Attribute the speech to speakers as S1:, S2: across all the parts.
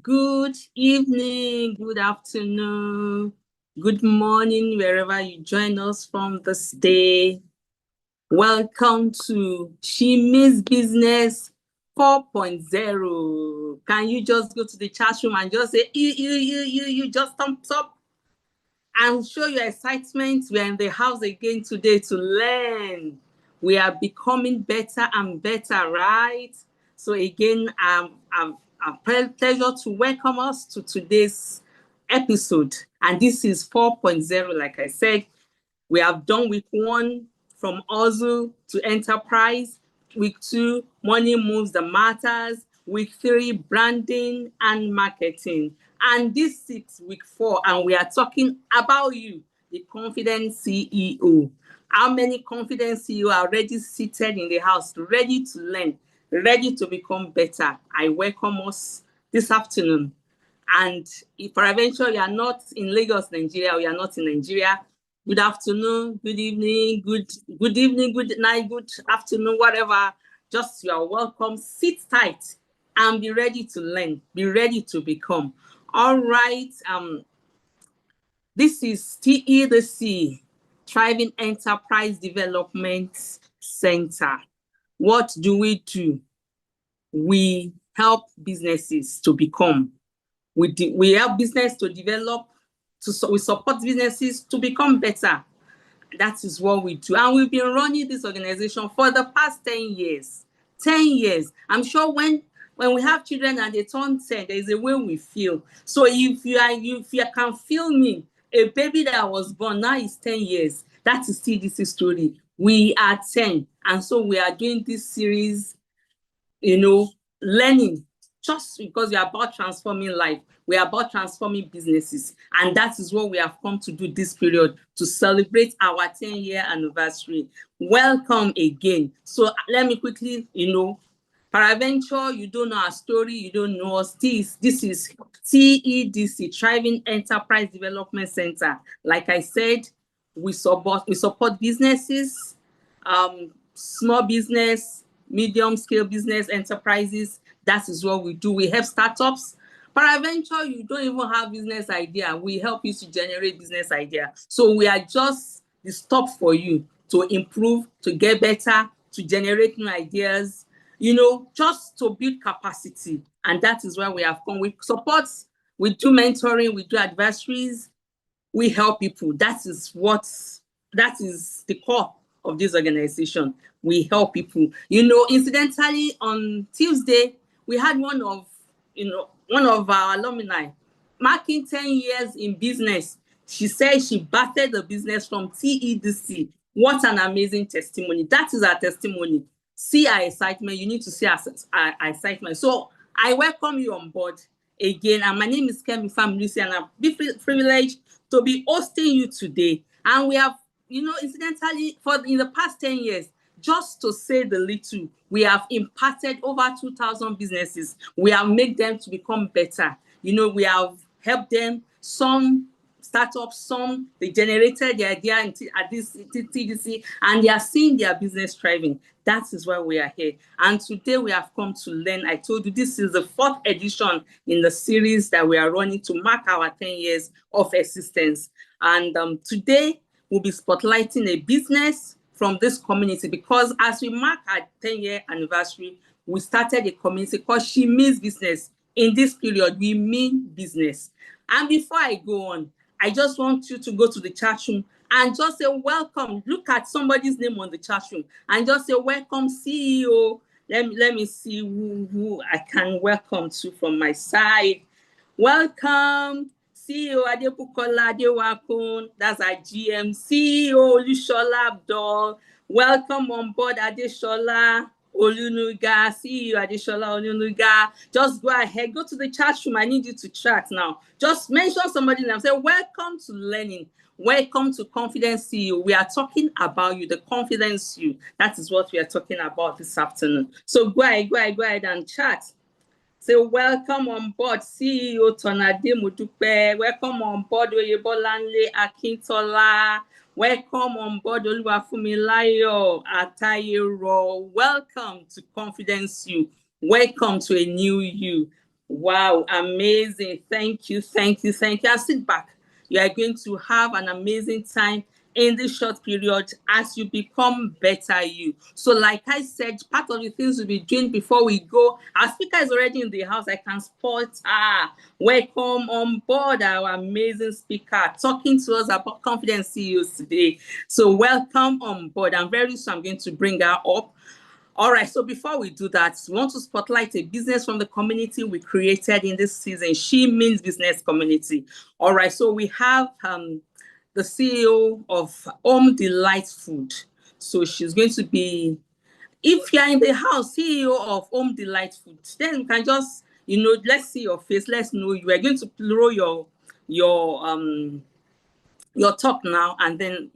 S1: Good evening, good afternoon, good morning, wherever you join us from this day. Welcome to She Means Business 4.0. Can you just go to the chat room and just say, you just thumbs up and show your excitement? We're in the house again today to learn. We are becoming better and better, right? So again, a pleasure to welcome us to today's episode. And this is 4.0, like I said. We have done week 1 from hustle to enterprise. Week 2, money moves the matters. Week 3, branding and marketing. And this is week 4, and we are talking about you, the confident CEO. How many confident CEO are already seated in the house, ready to learn, ready to become better? I welcome us this afternoon. And if peradventure you are not in Lagos, Nigeria, or you are not in Nigeria, good afternoon, good evening, good evening, good night, good afternoon, whatever. Just you are welcome. Sit tight and be ready to learn, be ready to become. All right. This is Tedc, Thriving Enterprise Development Center. What do? We help businesses to become. We help business to develop. We support businesses to become better. That is what we do. And we've been running this organization for the past 10 years. 10 years. I'm sure when we have children and they turn 10, there is a way we feel. So if you can feel me, a baby that was born now is 10 years. That is still this story. We are 10. And so we are doing this series, learning, just because we are about transforming life. We are about transforming businesses. And that is what we have come to do this period, to celebrate our 10-year anniversary. Welcome again. So let me quickly, peradventure, you don't know our story, you don't know us. This is Tedc, Thriving Enterprise Development Center. Like I said, we support businesses, small business, medium-scale business enterprises. That is what we do. We help startups. Peradventure, you don't even have business idea. We help you to generate business idea. So we are just the stop for you to improve, to get better, to generate new ideas, just to build capacity. And that is why we have come. We support, we do mentoring, we do advisories, we help people. That is the core of this organization. We help people. Incidentally, on Tuesday, we had one of our alumni marking 10 years in business. She said she batted the business from Tedc. What an amazing testimony. That is our testimony. See our excitement. You need to see our excitement. So I welcome you on board again. And my name is Kemi Famulusi, and I'm privileged to be hosting you today. And we have, incidentally, in the past 10 years, just to say the little, we have impacted over 2,000 businesses. We have made them to become better. We have helped them. Some startups, some they generated the idea at this Tedc, and they are seeing their business thriving. That is why we are here. And today we have come to learn. I told you this is the 4th edition in the series that we are running to mark our 10 years of existence. And today we'll be spotlighting a business from this community, because as we mark our 10-year anniversary, we started a community called She Means Business. In this period, we mean business. And before I go on, I just want you to go to the chat room and just say welcome. Look at somebody's name on the chat room and just say welcome, CEO. Let me see who I can welcome to from my side. Welcome, CEO Adebukola Adewakun. That's our GM. CEO Olushola Abdul. Welcome on board, Adeshola Olunuga. CEO Adeshola Olunuga. Just go ahead, go to the chat room. I need you to chat now. Just mention somebody and say welcome to learning. Welcome to Confidence CEO. We are talking about you, the confidence you. That is what we are talking about this afternoon. So go ahead and chat. Say welcome on board, CEO Tonade Modupe. Welcome on board, Oyebolanle Akintola. Welcome on board, Oluwafumilayo Atayero. Welcome to Confidence You. Welcome to a new you. Wow, amazing. Thank you, thank you, thank you. And sit back. You are going to have an amazing time in this short period as you become better you. So like I said, part of the things we'll be doing before we go, our speaker is already in the house. I can spot welcome on board our amazing speaker talking to us about confidence CEOs today. So welcome on board. And very soon I'm going to bring her up. All right, so before we do that, we want to spotlight a business from the community we created in this season. She means business community. All right, so we have the CEO of Home Delight Food. So she's going to be, if you're in the house, CEO of Home Delight Food, then you can just, let's see your face, let's know you. Are going to blow your talk now, and then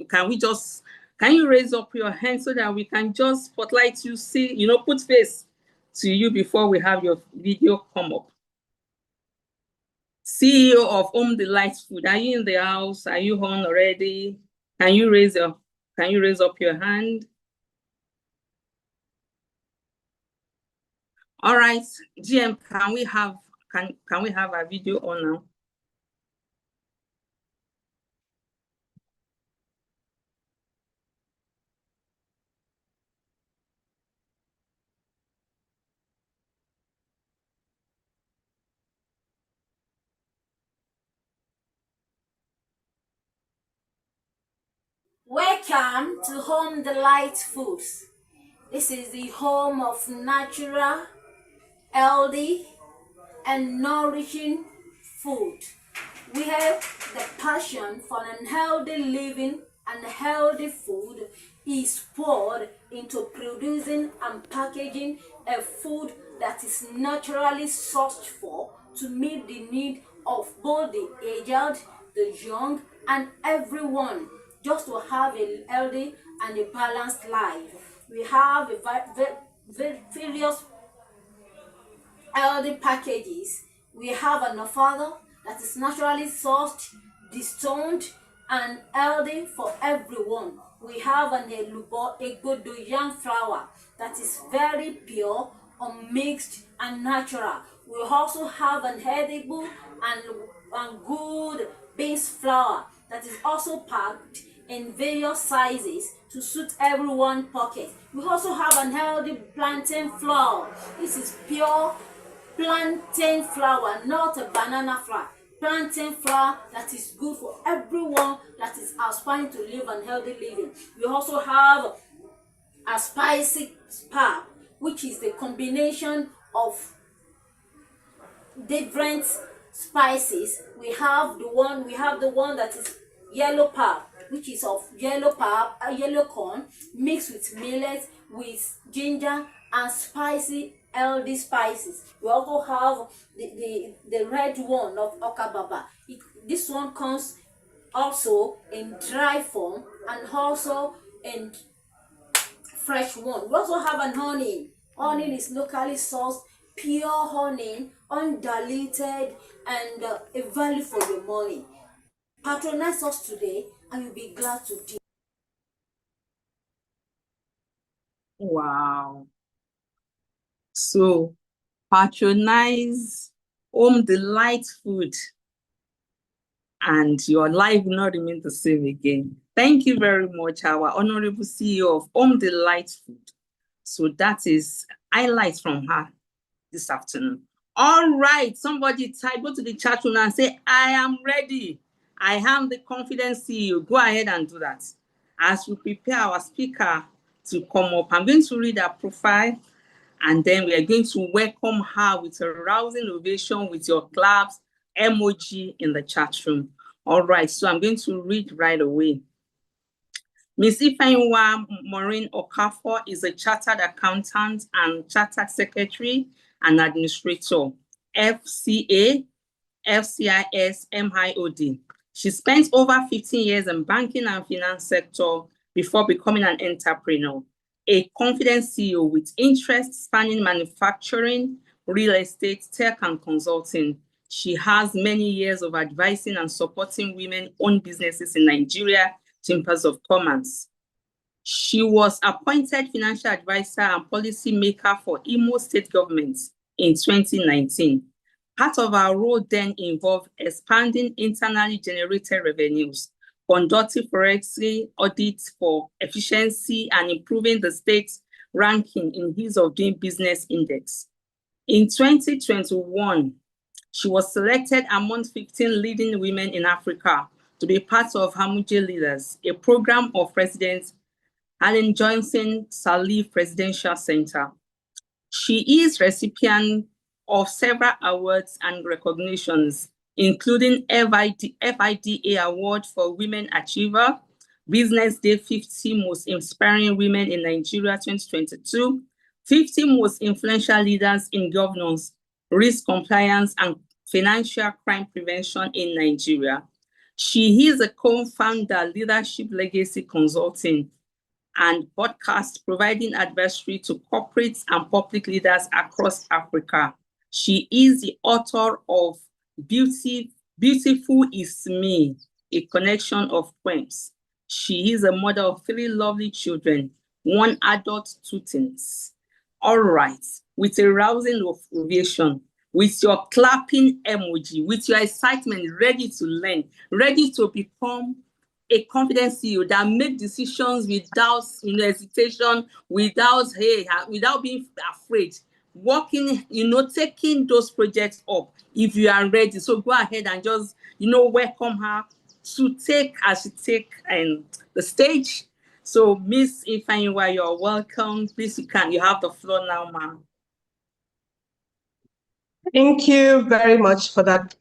S1: can you raise up your hand so that we can just spotlight you, see, put face to you before we have your video come up. CEO of Home Delight Food, are you in the house? Are you on already? Can you raise up your hand? All right, GM, can we have a video on now?
S2: Welcome to Home Delight Foods. This is the home of natural, healthy, and nourishing food. We have the passion for an healthy living, and healthy food is poured into producing and packaging a food that is naturally sourced for to meet the need of both the aged, the young, and everyone, just to have a healthy and a balanced life. We have various healthy packages. We have an avocado that is naturally sourced, destoned, and healthy for everyone. We have an Egodoyan flour that is very pure, unmixed, and natural. We also have an edible and good beans flour that is also packed in various sizes to suit everyone's pocket. We also have an healthy plantain flour. This is pure plantain flour, not a banana flour. Plantain flour that is good for everyone that is aspiring to live an healthy living. We also have a spicy pap, which is the combination of different spices. We have the one that is yellow pap, which is of yellow corn mixed with millet, with ginger and spicy healthy spices. We also have the red one of okababa. This one comes also in dry form and also in fresh one. We also have an honey. Honey is locally sourced, pure honey, undiluted, and a value for your money. Patronize us today and you'll be glad to do.
S1: Wow. So patronize Home Delight Food and your life will not remain the same again. Thank you very much, our honorable CEO of Home Delight Food. So that is highlights from her this afternoon. All right, somebody go to the chat room and say, I am ready. I am the confident CEO. Go ahead and do that. As we prepare our speaker to come up, I'm going to read her profile, and then we are going to welcome her with a rousing ovation with your claps, emoji in the chat room. All right, so I'm going to read right away. Ms. Ifeanyiwa Maureen Okafor is a chartered accountant and chartered secretary and administrator, FCA, FCIS, MIOD. She spent over 15 years in banking and finance sector before becoming an entrepreneur, a confident CEO with interests spanning manufacturing, real estate, tech, and consulting. She has many years of advising and supporting women-owned businesses in Nigeria, chambers of commerce. She was appointed financial advisor and policy maker for Imo State government in 2019. Part of our role then involved expanding internally generated revenues, conducting forensic audits for efficiency, and improving the state's ranking in Ease of Doing Business Index. In 2021, she was selected among 15 leading women in Africa to be part of Hamuje Leaders, a program of President Helen Johnson Sirleaf Presidential Center. She is recipient of several awards and recognitions, including FIDA Award for Women Achiever, Business Day 50 Most Inspiring Women in Nigeria 2022, 50 Most Influential Leaders in Governance, Risk Compliance, and Financial Crime Prevention in Nigeria. She is a co-founder, Leadership Legacy Consulting, and podcast providing advisory to corporates and public leaders across Africa. She is the author of Beautiful Is Me, a collection of poems. She is a mother of 3 lovely children, 1 adult, 2 teens. All right, with a rousing ovation, with your clapping emoji, with your excitement, ready to learn, ready to become a confident CEO that make decisions without hesitation, without being afraid, working, taking those projects up if you are ready. So go ahead and just welcome her to take the stage. So Miss Ifeanyiwa, you're welcome. Please, you have the floor now, ma'am.
S3: Thank you very much for that.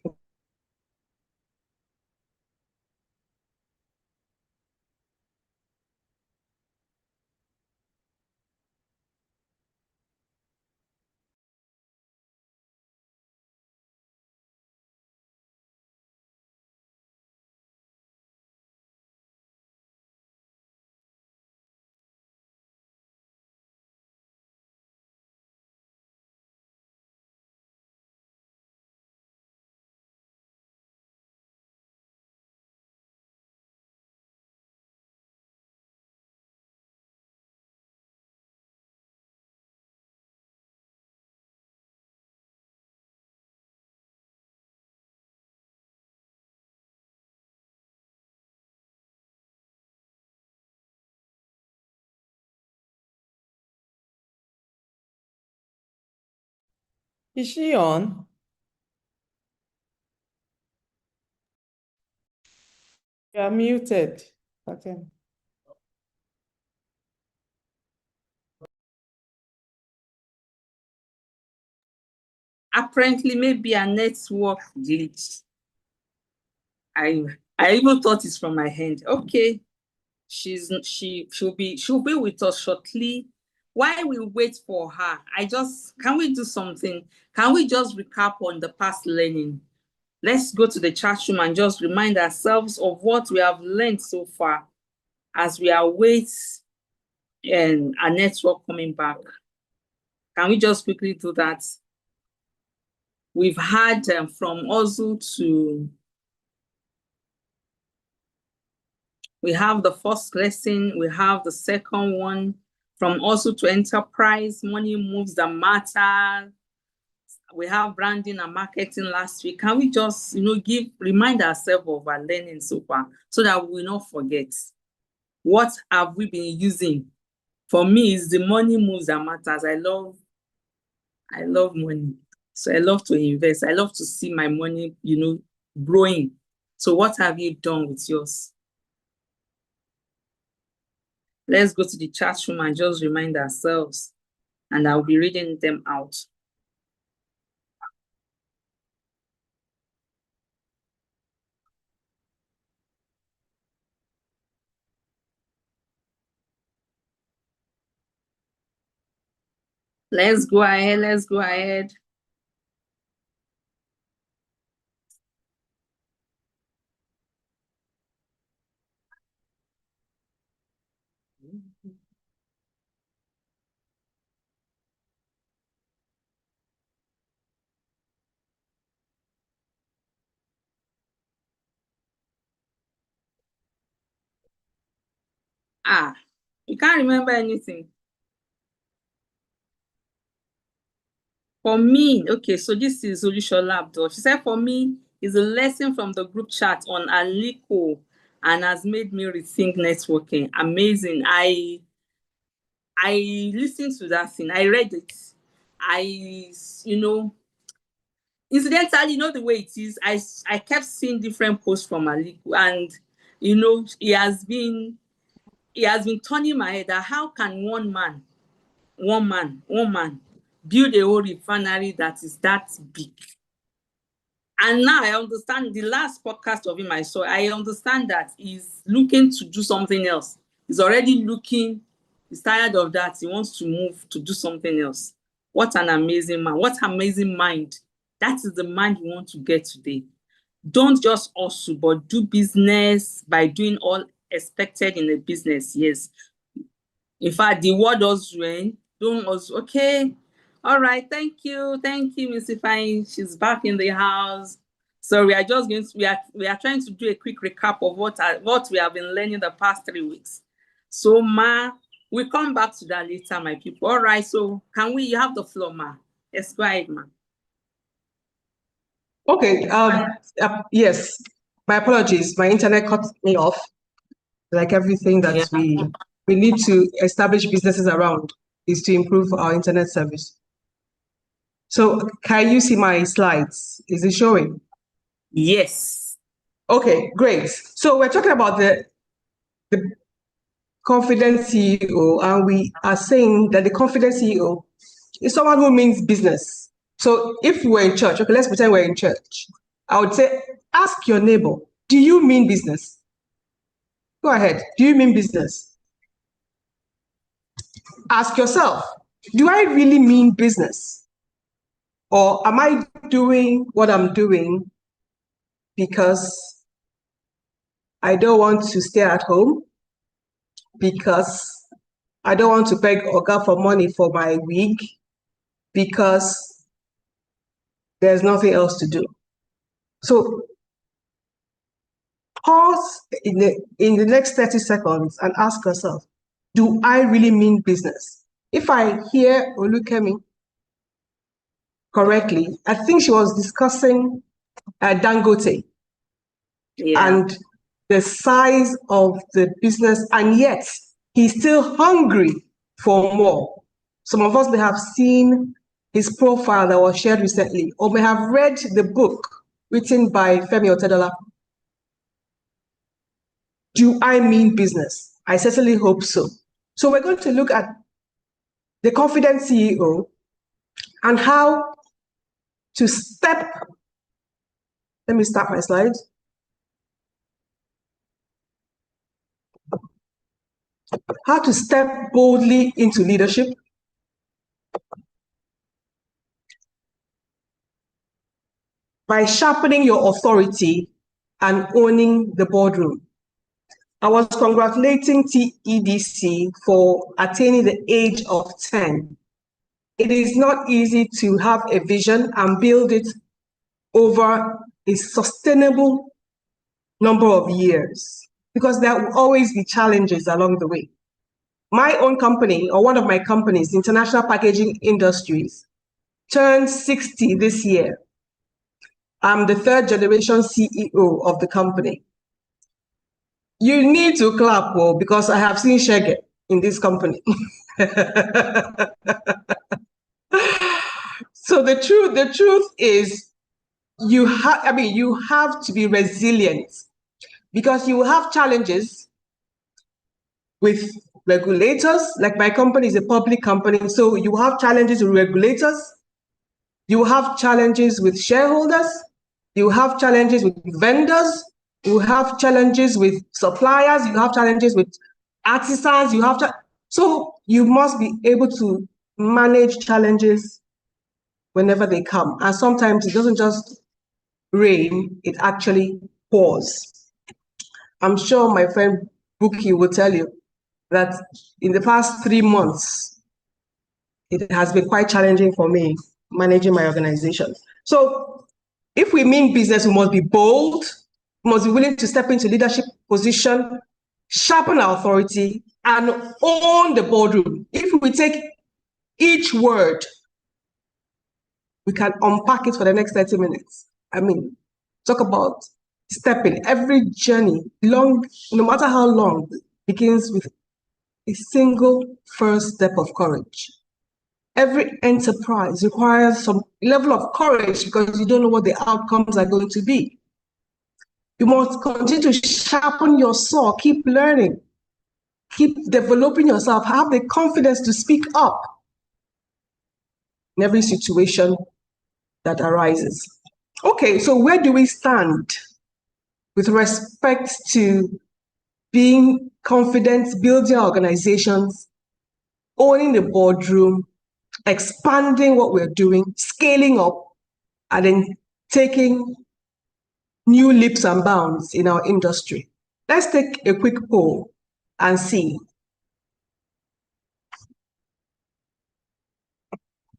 S4: Is she on? You are muted. Okay.
S1: Apparently, maybe a network glitch. I even thought it's from my hand. Okay. She'll be with us shortly. While we wait for her, can we do something? Can we just recap on the past learning? Let's go to the chat room and just remind ourselves of what we have learned so far as we await our network coming back. Can we just quickly do that? We've had from Ozu to we have the first lesson, we have the second one, from also to enterprise, money moves that matter. We have branding and marketing last week. Can we just, remind ourselves of our learning so far so that we will not forget? What have we been using? For me, it's the money moves that matters. I love money. So I love to invest. I love to see my money, growing. So what have you done with yours? Let's go to the chat room and just remind ourselves, and I'll be reading them out. Let's go ahead. You can't remember anything. For me, okay, so this is Olushola Abdul. She said, for me, it's a lesson from the group chat on Aliko and has made me rethink networking. Amazing. I listened to that thing. I read it. Incidentally, the way it is, I kept seeing different posts from Aliko, and he has been turning my head that how can one man build a whole refinery that is that big. And now I understand the last podcast of him I saw, I understand that he's looking to do something else. He's already looking, he's tired of that. He wants to move to do something else. What an amazing man. What amazing mind. That is the mind you want to get today. Don't just hustle, but do business by doing all expected in a business. Yes. In fact, the word was when don't also okay. All right, thank you, Mr. Fine. She's back in the house. So we are just going to we are trying to do a quick recap of what we have been learning the past 3 weeks. So Ma, we'll come back to that later, my people. All right, so you have the floor, Ma. Yes, go ahead, Ma.
S3: Okay, yes, my apologies. My internet cut me off, like everything that we need to establish businesses around is to improve our internet service. So can you see my slides? Is it showing?
S1: Yes.
S3: Okay, great. So we're talking about the confident CEO, and we are saying that the confident CEO is someone who means business. So if we're in church, okay, let's pretend we're in church. I would say, ask your neighbor, do you mean business? Go ahead. Do you mean business? Ask yourself, do I really mean business? Or am I doing what I'm doing because I don't want to stay at home? Because I don't want to beg Oga for money for my week? Because there's nothing else to do? So pause in the next 30 seconds and ask yourself, do I really mean business? If I hear Olukemi correctly, I think she was discussing Dangote and the size of the business, and yet he's still hungry for more. Some of us may have seen his profile that was shared recently, or may have read the book written by Femi Otedola. Do I mean business? I certainly hope so. So we're going to look at the confident CEO and how to step. Let me start my slides. How to step boldly into leadership. By sharpening your authority and owning the boardroom. I was congratulating TEDC for attaining the age of 10. It is not easy to have a vision and build it over a sustainable number of years, because there will always be challenges along the way. My own company, or one of my companies, International Packaging Industries, turned 60 this year. I'm the 3rd generation CEO of the company. You need to clap, because I have seen Shege in this company. So the truth is, you have to be resilient, because you will have challenges with regulators. Like my company is a public company, so you have challenges with regulators. You have challenges with shareholders. You have challenges with vendors. You have challenges with suppliers. You have challenges with artisans. So you must be able to manage challenges whenever they come. And sometimes it doesn't just rain, it actually pours. I'm sure my friend Buki will tell you that in the past 3 months, it has been quite challenging for me managing my organization. So if we mean business, we must be bold, we must be willing to step into leadership position, sharpen our authority, and own the boardroom. If we take each word we can unpack it for the next 30 minutes. I mean, talk about stepping. Every journey, long, no matter how long, begins with a single first step of courage. Every enterprise requires some level of courage because you don't know what the outcomes are going to be. You must continue to sharpen your saw, keep learning, keep developing yourself, have the confidence to speak up in every situation that arises. Okay, so where do we stand with respect to being confident, building organizations, owning the boardroom, expanding what we're doing, scaling up, and then taking new leaps and bounds in our industry? Let's take a quick poll and see.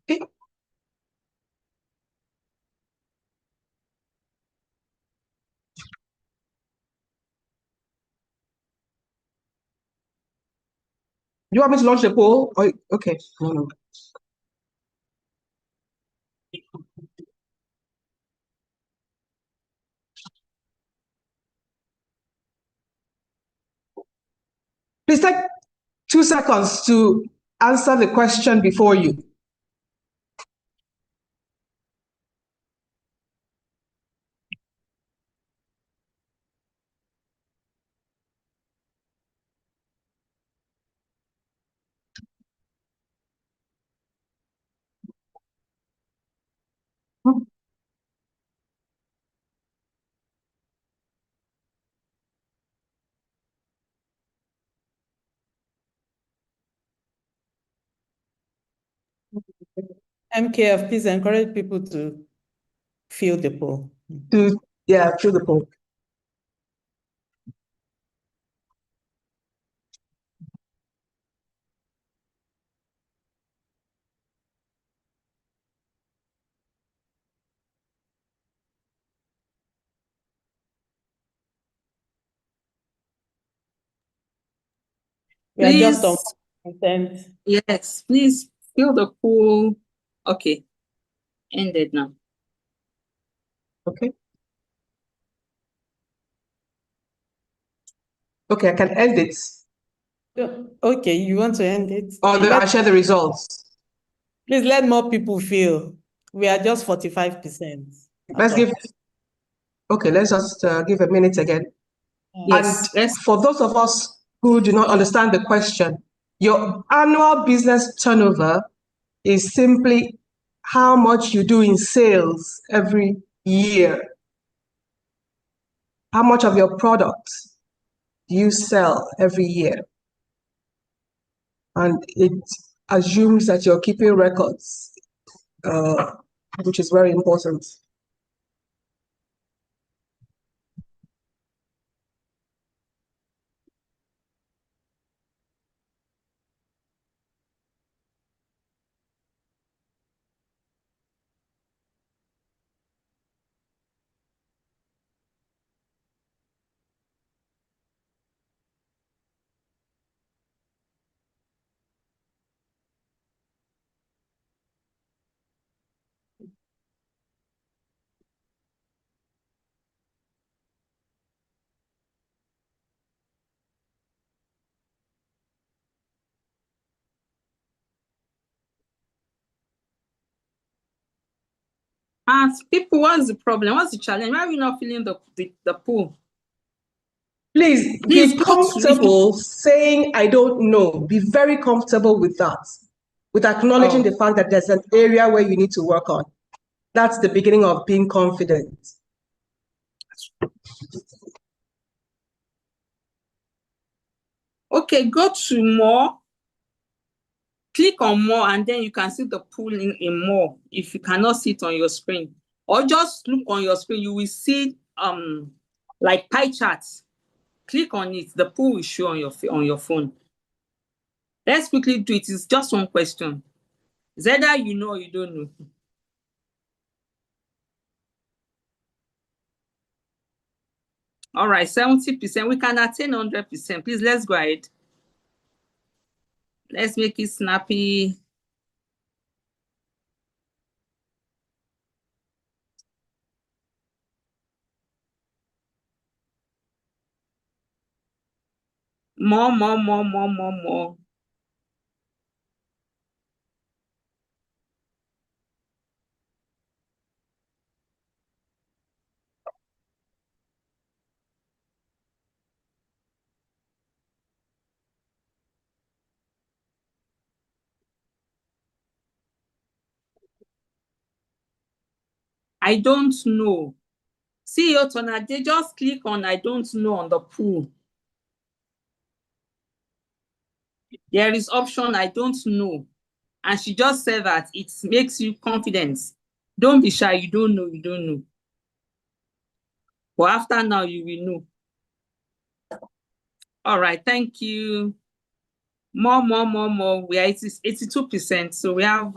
S3: Okay. Do you want me to launch the poll? Or, okay. No. Please take 2 seconds to answer the question before you.
S4: MKF, please encourage people to fill the poll.
S3: Yeah, fill the poll.
S4: We are just on
S1: Please,
S4: consent.
S1: yes, please fill the poll. Okay, ended now.
S3: Okay. Okay, I can end it.
S4: Okay, you want to end it?
S3: Or I share the results.
S4: Please let more people fill. We are just 45%.
S3: Let's give, okay, let's just give a minute again.
S1: Yes,
S3: And for those of us who do not understand the question, your annual business turnover is simply how much you do in sales every year. How much of your products do you sell every year? And it assumes that you're keeping records, which is very important.
S1: People, what's the problem? What's the challenge? Why are we not filling the pool?
S3: Please be comfortable saying, I don't know. Be very comfortable with that, with acknowledging the fact that there's an area where you need to work on. That's the beginning of being confident.
S1: Okay, go to more. Click on more, and then you can see the pool in more if you cannot see it on your screen. Or just look on your screen, you will see like pie charts. Click on it, the pool will show on your phone. Let's quickly do it. It's just one question. It's either you know or you don't know. All right, 70%. We can attain 100%. Please, let's go ahead. Let's make it snappy. More. I don't know. CEO Tonade, just click on I don't know on the pool. There is option I don't know. And she just said that it makes you confident. Don't be shy, you don't know. But after now, you will know. All right, thank you. More. We are 82%. So we have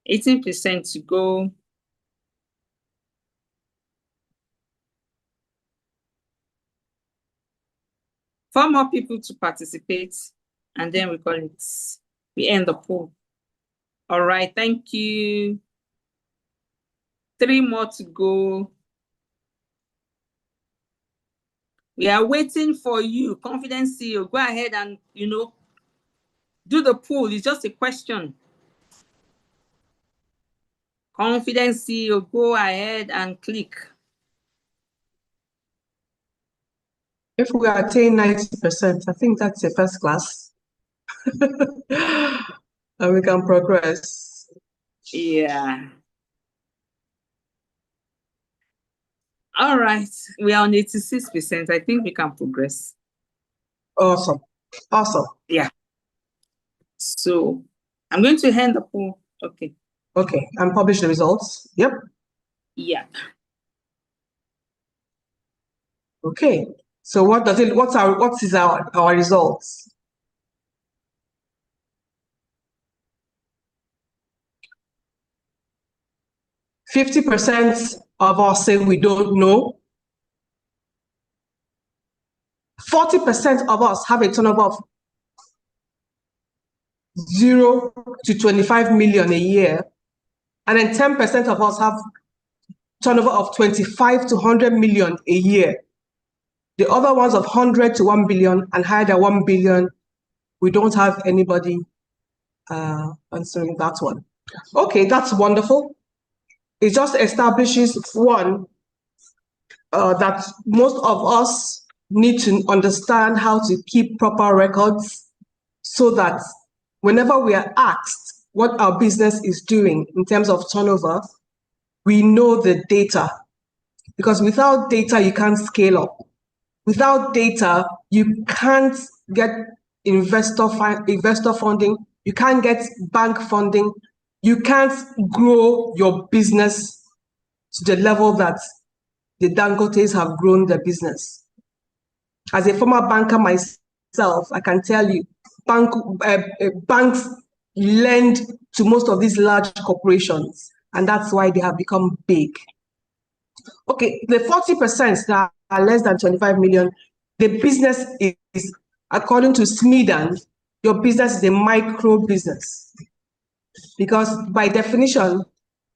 S1: 18% to go. 4 more people to participate, and then we end the poll. All right, thank you. 3 more to go. We are waiting for you, confident CEO. Go ahead and, do the poll. It's just a question. Confident CEO, go ahead and click.
S3: If we attain 90%, I think that's a first class. And we can progress.
S1: Yeah. All right. We are on 86%. I think we can progress.
S3: Awesome.
S1: Yeah. So I'm going to hand the poll. Okay.
S3: Okay, and publish the results. Yep.
S1: Yeah.
S3: Okay. So what is our results? %50 of us say we don't know. 40% of us have a turnover of 0 to 25 million a year. And then 10% of us have turnover of 25 to 100 million a year. The other ones of 100 to 1 billion and higher than 1 billion, we don't have anybody answering that one. Okay, that's wonderful. It just establishes one, that most of us need to understand how to keep proper records so that whenever we are asked what our business is doing in terms of turnover, we know the data. Because without data, you can't scale up. Without data, you can't get investor funding, you can't get bank funding, you can't grow your business to the level that the Dangotes have grown their business. As a former banker myself, I can tell you, banks lend to most of these large corporations, and that's why they have become big. Okay, the 40% that are less than 25 million, the business is, according to Smedan, your business is a micro business. Because by definition,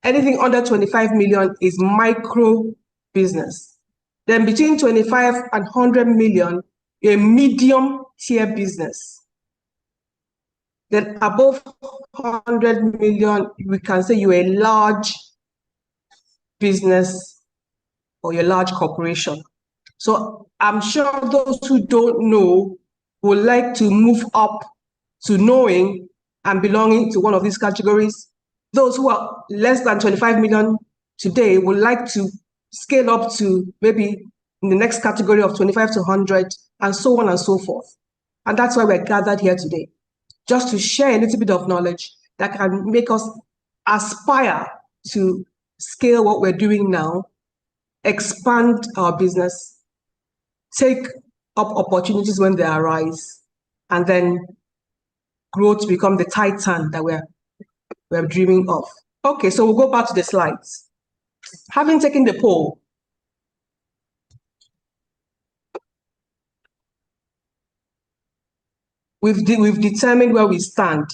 S3: anything under 25 million is micro business. Then between 25 and 100 million, you're a medium tier business. Then above 100 million, we can say you're a large business or your large corporation. So I'm sure those who don't know would like to move up to knowing and belonging to one of these categories. Those who are less than 25 million today would like to scale up to maybe in the next category of 25 to 100 and so on and so forth. And that's why we're gathered here today, just to share a little bit of knowledge that can make us aspire to scale what we're doing now, expand our business, take up opportunities when they arise, and then grow to become the titan that we're dreaming of. Okay, so we'll go back to the slides. Having taken the poll, we've determined where we stand.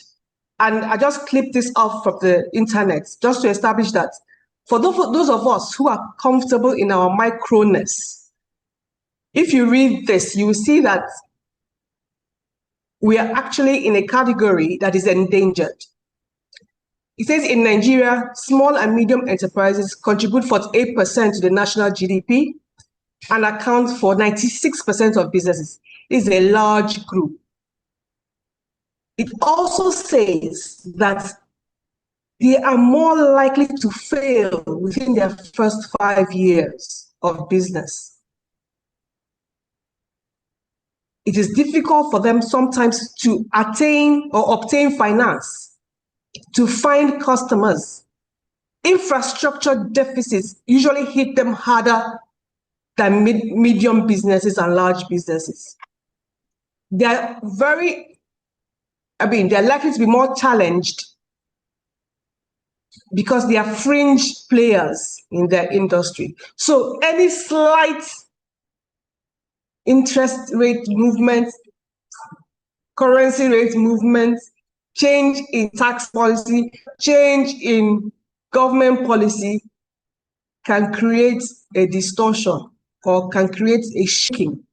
S3: And I just clipped this off from the internet just to establish that for those of us who are comfortable in our microness, if you read this, you will see that we are actually in a category that is endangered. It says in Nigeria, small and medium enterprises contribute 48% to the national GDP and account for 96% of businesses. This is a large group. It also says that they are more likely to fail within their first 5 years of business. It is difficult for them sometimes to attain or obtain finance, to find customers. Infrastructure deficits usually hit them harder than medium businesses and large businesses. They're they're likely to be more challenged because they are fringe players in their industry. So any slight interest rate movement, currency rate movement, change in tax policy, change in government policy can create a distortion or can create a shaking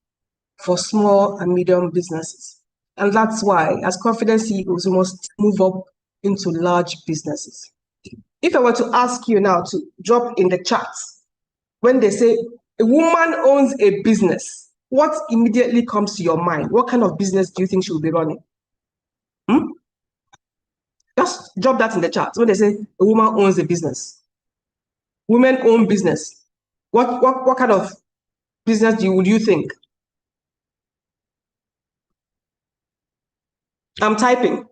S3: for small and medium businesses. And that's why, as confidence CEOs, we must move up into large businesses. If I were to ask you now to drop in the chat, when they say a woman owns a business, what immediately comes to your mind? What kind of business do you think she will be running? Just drop that in the chat. When they say a woman owns a business, women own business, what kind of business would you think? I'm typing.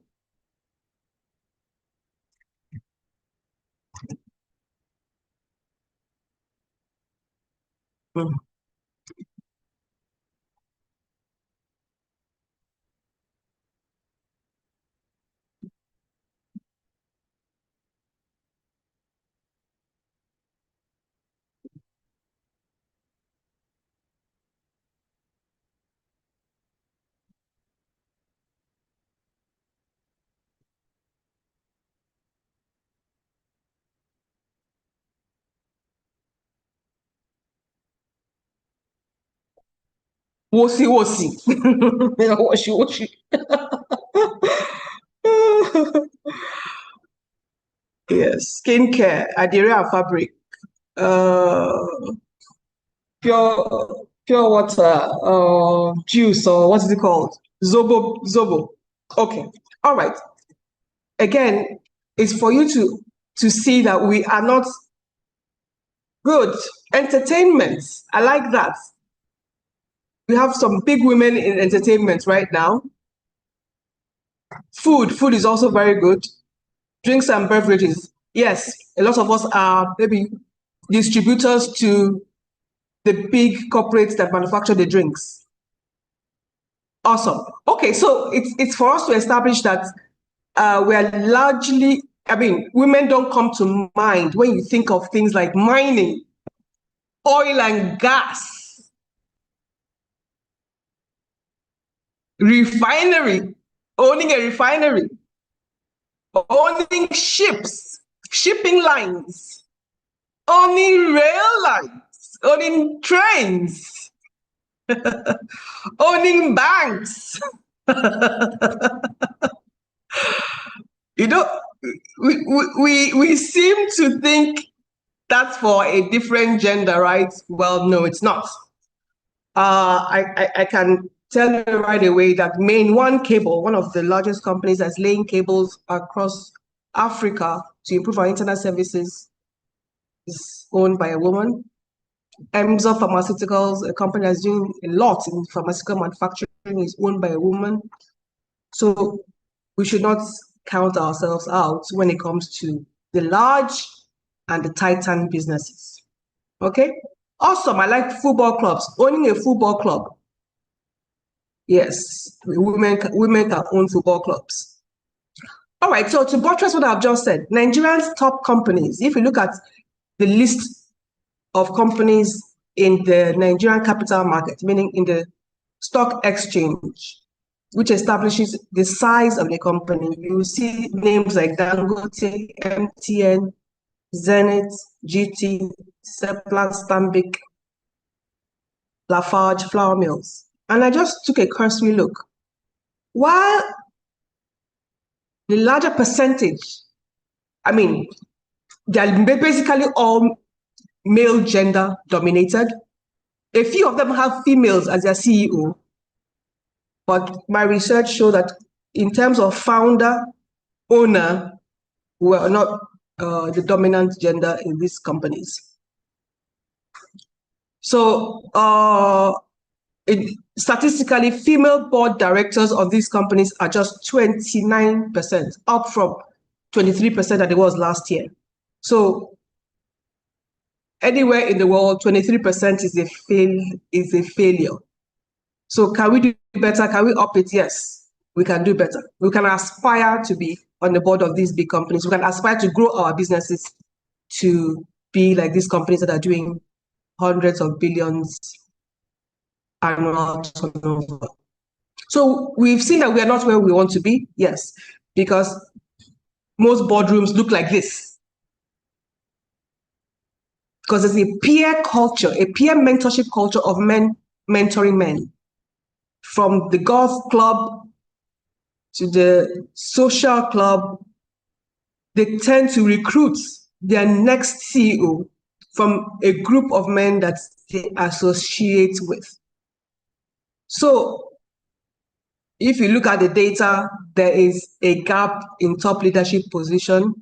S3: Wosi wosi. Washi washi. Yes, skincare, Adirea fabric, pure water, juice, or what is it called? Zobo. Okay, all right. Again, it's for you to see that we are not good. Entertainment, I like that. We have some big women in entertainment right now. Food is also very good. Drinks and beverages. Yes, a lot of us are maybe distributors to the big corporates that manufacture the drinks. Awesome. Okay, so it's for us to establish that we are largely, women don't come to mind when you think of things like mining, oil and gas, refinery, owning a refinery, owning ships, shipping lines, owning rail lines, owning trains, owning banks. You know, we seem to think that's for a different gender, right? Well, no, it's not. I can tell you right away that Main One Cable, one of the largest companies that's laying cables across Africa to improve our internet services, is owned by a woman. Emza Pharmaceuticals, a company that's doing a lot in pharmaceutical manufacturing, is owned by a woman. So we should not count ourselves out when it comes to the large and the titan businesses. Okay? Awesome. I like football clubs. Owning a football club. Yes, women can own football clubs. All right, so to buttress what I've just said, Nigeria's top companies, if you look at the list of companies in the Nigerian capital market, meaning in the stock exchange, which establishes the size of the company, you see names like Dangote, MTN, Zenith, GT, Seplat, Stanbic, Lafarge, Flour Mills. And I just took a cursory look. while the larger percentage, I mean, they're basically all male gender dominated. A few of them have females as their CEO, but my research showed that in terms of founder, owner, we are not the dominant gender in these companies. So statistically, female board directors of these companies are just 29%, up from 23% that it was last year. So anywhere in the world, 23% is a failure. So can we do better? Can we up it? Yes, we can do better. We can aspire to be on the board of these big companies. We can aspire to grow our businesses to be like these companies that are doing hundreds of billions annual turnover. So we've seen that we are not where we want to be, yes, because most boardrooms look like this. Because there's a peer culture, a peer mentorship culture of men mentoring men. From the golf club to the social club, they tend to recruit their next CEO from a group of men that they associate with. So if you look at the data, there is a gap in top leadership position.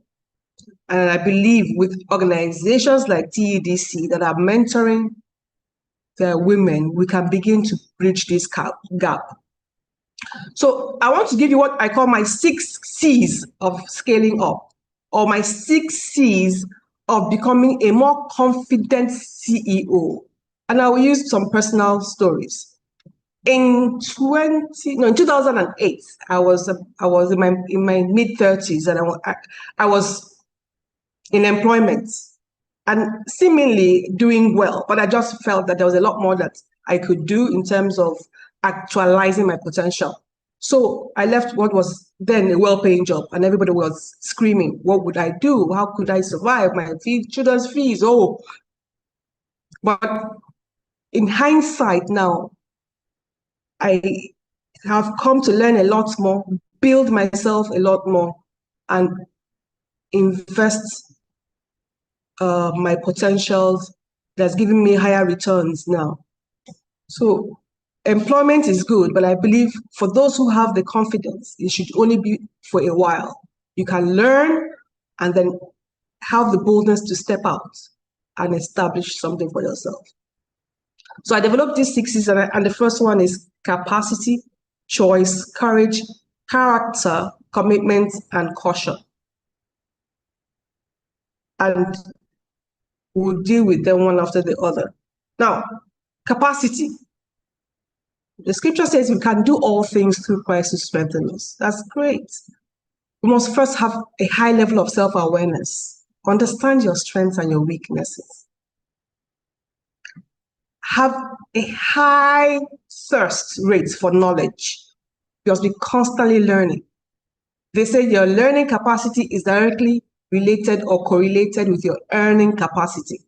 S3: And I believe with organizations like TEDC that are mentoring the women, we can begin to bridge this gap. So I want to give you what I call my 6 C's of scaling up, or my 6 C's of becoming a more confident CEO. And I will use some personal stories. In 2008, I was in my mid-30s, and I was in employment and seemingly doing well, but I just felt that there was a lot more that I could do in terms of actualizing my potential. So I left what was then a well-paying job, and everybody was screaming, what would I do? How could I survive? My children's fees, oh. But in hindsight now, I have come to learn a lot more, build myself a lot more, and invest my potentials that's giving me higher returns now. So employment is good, but I believe for those who have the confidence, it should only be for a while. You can learn and then have the boldness to step out and establish something for yourself. So I developed these 6 C's, and the first one is capacity, choice, courage, character, commitment, and caution. And we'll deal with them one after the other. Now, capacity. The scripture says we can do all things through Christ who strengthens us. That's great. We must first have a high level of self-awareness. Understand your strengths and your weaknesses. Have a high thirst rate for knowledge. You must be constantly learning. They say your learning capacity is directly related or correlated with your earning capacity.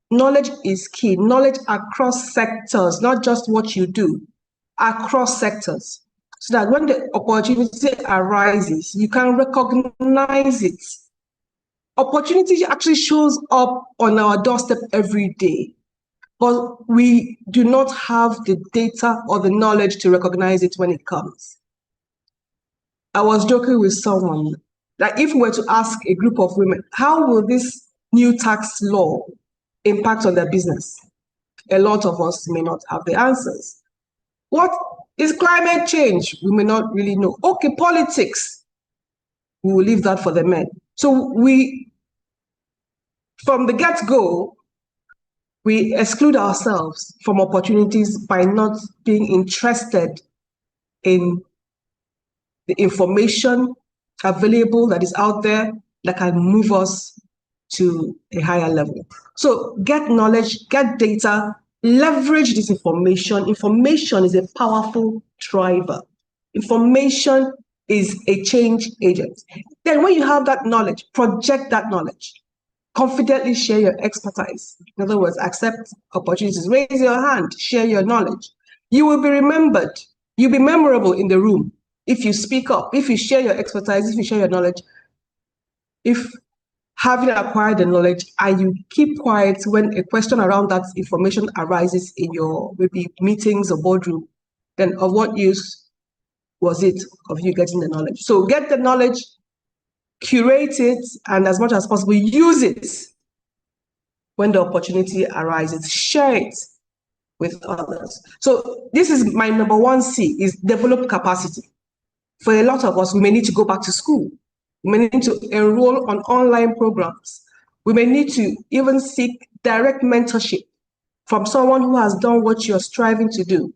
S3: Knowledge is key. Knowledge across sectors, not just what you do, across sectors. So that when the opportunity arises, you can recognize it. Opportunity actually shows up on our doorstep every day, but we do not have the data or the knowledge to recognize it when it comes. I was joking with someone that if we were to ask a group of women, how will this new tax law impact on their business? A lot of us may not have the answers. What is climate change? We may not really know. Okay, politics. We will leave that for the men. So from the get-go, we exclude ourselves from opportunities by not being interested in the information available that is out there that can move us to a higher level. So get knowledge, get data, leverage this information. Information is a powerful driver. Information is a change agent. Then when you have that knowledge, project that knowledge. Confidently share your expertise. In other words, accept opportunities. Raise your hand, share your knowledge. You will be remembered. You'll be memorable in the room if you speak up, if you share your expertise, if you share your knowledge. If having acquired the knowledge and you keep quiet when a question around that information arises in your maybe meetings or boardroom, then of what use was it of you getting the knowledge? So get the knowledge, curate it, and as much as possible, use it when the opportunity arises. Share it with others. So this is my number 1C, is develop capacity. For a lot of us, we may need to go back to school. We may need to enroll on online programs. We may need to even seek direct mentorship from someone who has done what you're striving to do,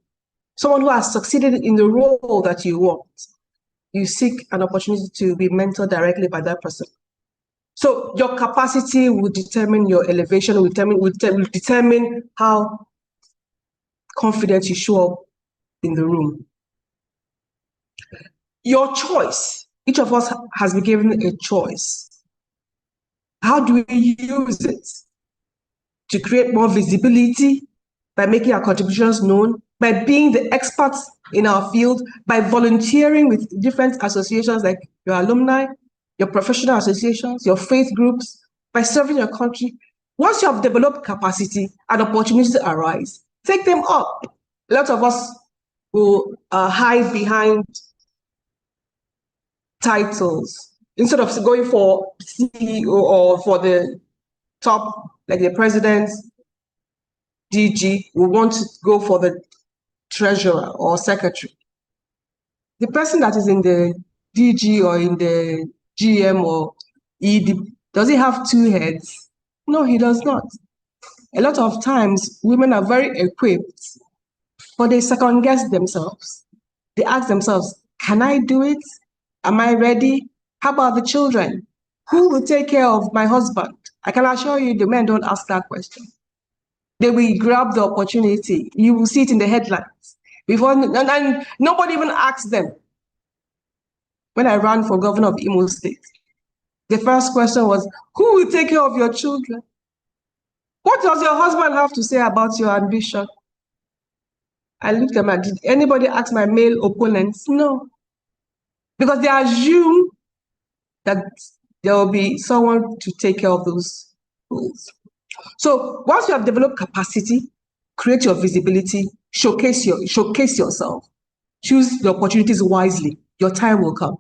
S3: someone who has succeeded in the role that you want. You seek an opportunity to be mentored directly by that person. So your capacity will determine your elevation, will determine how confident you show up in the room. Your choice. Each of us has been given a choice. How do we use it? To create more visibility, by making our contributions known, by being the experts in our field, by volunteering with different associations like your alumni, your professional associations, your faith groups, by serving your country. Once you have developed capacity and opportunities arise, take them up. A lot of us will hide behind titles instead of going for CEO or for the top, like the president, DG. We want to go for the treasurer or secretary. The person that is in the DG or in the GM or ED, does he have 2 heads? No, he does not. A lot of times, women are very equipped, but they second guess themselves. They ask themselves, can I do it? Am I ready? How about the children? Who will take care of my husband? I can assure you the men don't ask that question. They will grab the opportunity. You will see it in the headlines. And nobody even asks them. When I ran for governor of Imo State, the first question was, who will take care of your children? What does your husband have to say about your ambition? I looked at them, did anybody ask my male opponents? No. Because they assume that there will be someone to take care of those roles. So once you have developed capacity, create your visibility, showcase yourself, choose the opportunities wisely, your time will come.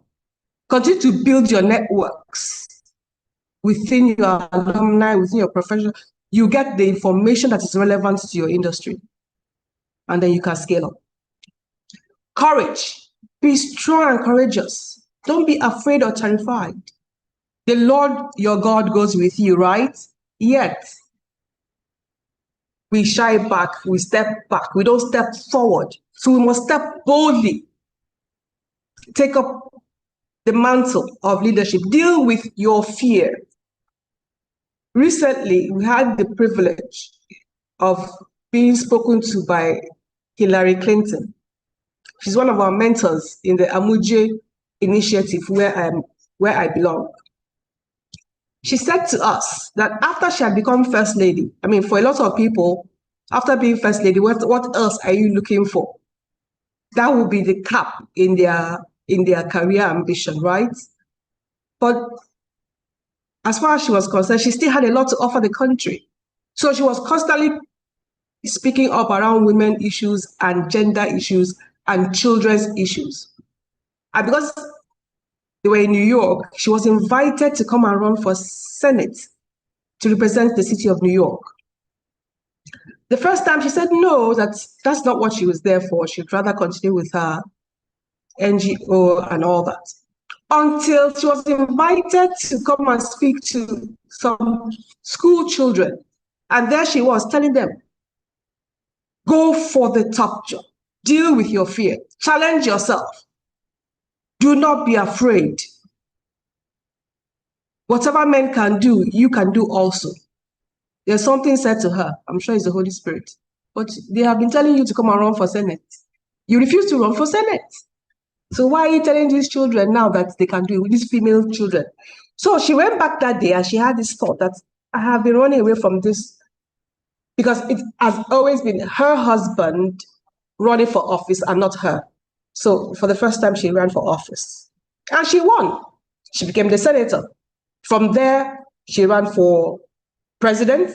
S3: Continue to build your networks within your alumni, within your profession. You get the information that is relevant to your industry, and then you can scale up. Courage. Be strong and courageous. Don't be afraid or terrified. The Lord your God goes with you, right? Yet, we shy back, we step back, we don't step forward. So we must step boldly. Take up the mantle of leadership. Deal with your fear. Recently, we had the privilege of being spoken to by Hillary Clinton. She's one of our mentors in the Amuje initiative where I belong. She said to us that after she had become First Lady, I mean, for a lot of people, after being First Lady, what else are you looking for? That would be the cap in their career ambition, right? But as far as she was concerned, she still had a lot to offer the country. So she was constantly speaking up around women issues and gender issues and children's issues. And because they were in New York, she was invited to come and run for Senate to represent the city of New York. The first time she said no, that's not what she was there for. She'd rather continue with her NGO and all that. Until she was invited to come and speak to some school children. And there she was telling them, go for the top job. Deal with your fear. Challenge yourself. Do not be afraid. Whatever men can do, you can do also. There's something said to her. I'm sure it's the Holy Spirit. But they have been telling you to come and run for Senate. You refuse to run for Senate. So why are you telling these children now that they can do it, these female children? So she went back that day and she had this thought that I have been running away from this because it has always been her husband running for office and not her. So for the first time, she ran for office. And she won. She became the senator. From there, she ran for president.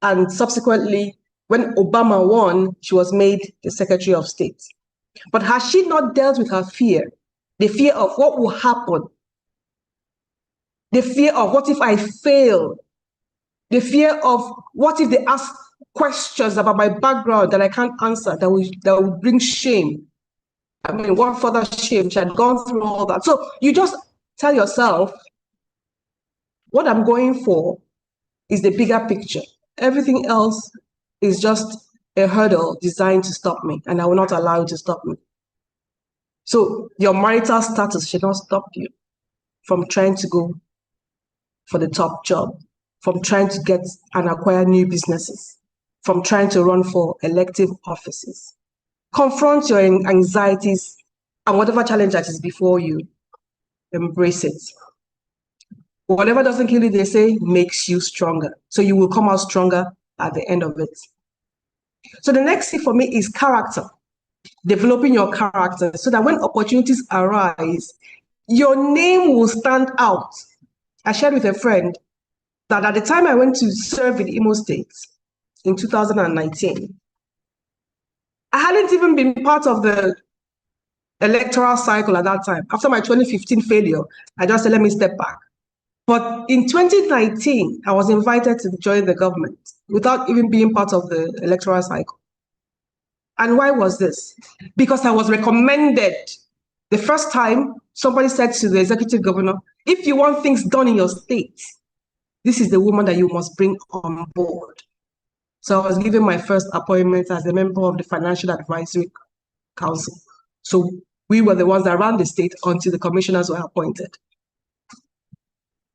S3: And subsequently, when Obama won, she was made the Secretary of State. But has she not dealt with her fear? The fear of what will happen? The fear of what if I fail? The fear of what if they ask questions about my background that I can't answer, that will bring shame. I mean, what further shame? She had gone through all that. So you just tell yourself, what I'm going for is the bigger picture. Everything else is just a hurdle designed to stop me, and I will not allow it to stop me. So your marital status should not stop you from trying to go for the top job, from trying to get and acquire new businesses, from trying to run for elective offices. Confront your anxieties and whatever challenge that is before you, embrace it. Whatever doesn't kill you, they say, makes you stronger. So you will come out stronger at the end of it. So the next thing for me is character. Developing your character so that when opportunities arise, your name will stand out. I shared with a friend that at the time I went to serve in Imo State in 2019, I hadn't even been part of the electoral cycle at that time. After my 2015 failure, I just said, let me step back. But in 2019, I was invited to join the government without even being part of the electoral cycle. And why was this? Because I was recommended. The first time somebody said to the executive governor, if you want things done in your state, this is the woman that you must bring on board. So I was given my first appointment as a member of the Financial Advisory Council. So we were the ones that ran the state until the commissioners were appointed.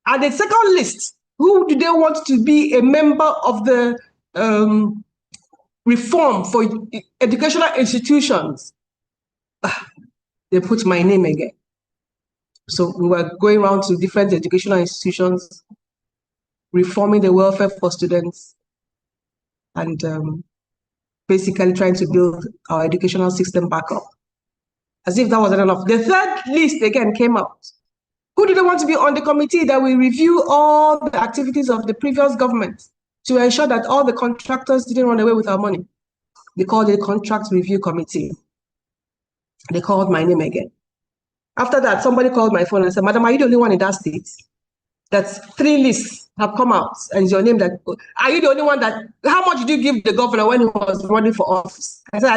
S3: At the second list, who do they want to be a member of the reform for educational institutions? They put my name again. So we were going around to different educational institutions, reforming the welfare for students, and basically trying to build our educational system back up. As if that wasn't enough. The third list again came out. Who didn't want to be on the committee that will review all the activities of the previous government to ensure that all the contractors didn't run away with our money? They called it Contract Review Committee. They called my name again. After that, somebody called my phone and said, Madam, are you the only one in that state? That's 3 lists have come out, and your name that, are you the only one that, how much did you give the governor when he was running for office? I said,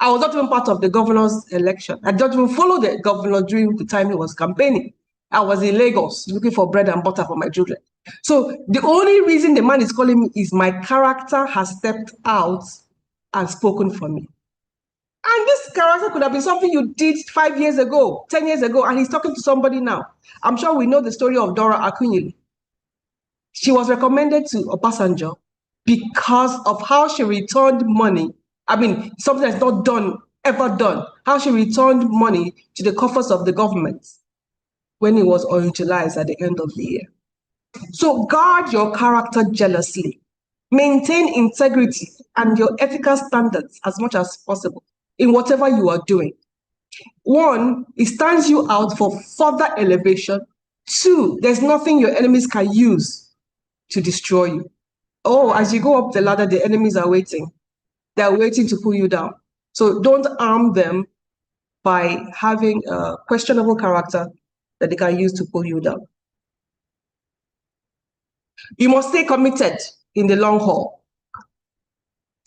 S3: I was not even part of the governor's election. I didn't even follow the governor during the time he was campaigning. I was in Lagos looking for bread and butter for my children. So the only reason the man is calling me is my character has stepped out and spoken for me. And this character could have been something you did 5 years ago, 10 years ago, and he's talking to somebody now. I'm sure we know the story of Dora Akunyili. She was recommended to Obasanjo because of how she returned money. I mean, something that's not done, ever done. How she returned money to the coffers of the government when it was unutilized at the end of the year. So guard your character jealously. Maintain integrity and your ethical standards as much as possible in whatever you are doing. 1, it stands you out for further elevation. 2, there's nothing your enemies can use to destroy you. Oh, as you go up the ladder, the enemies are waiting. They're waiting to pull you down. So don't arm them by having a questionable character that they can use to pull you down. You must stay committed in the long haul.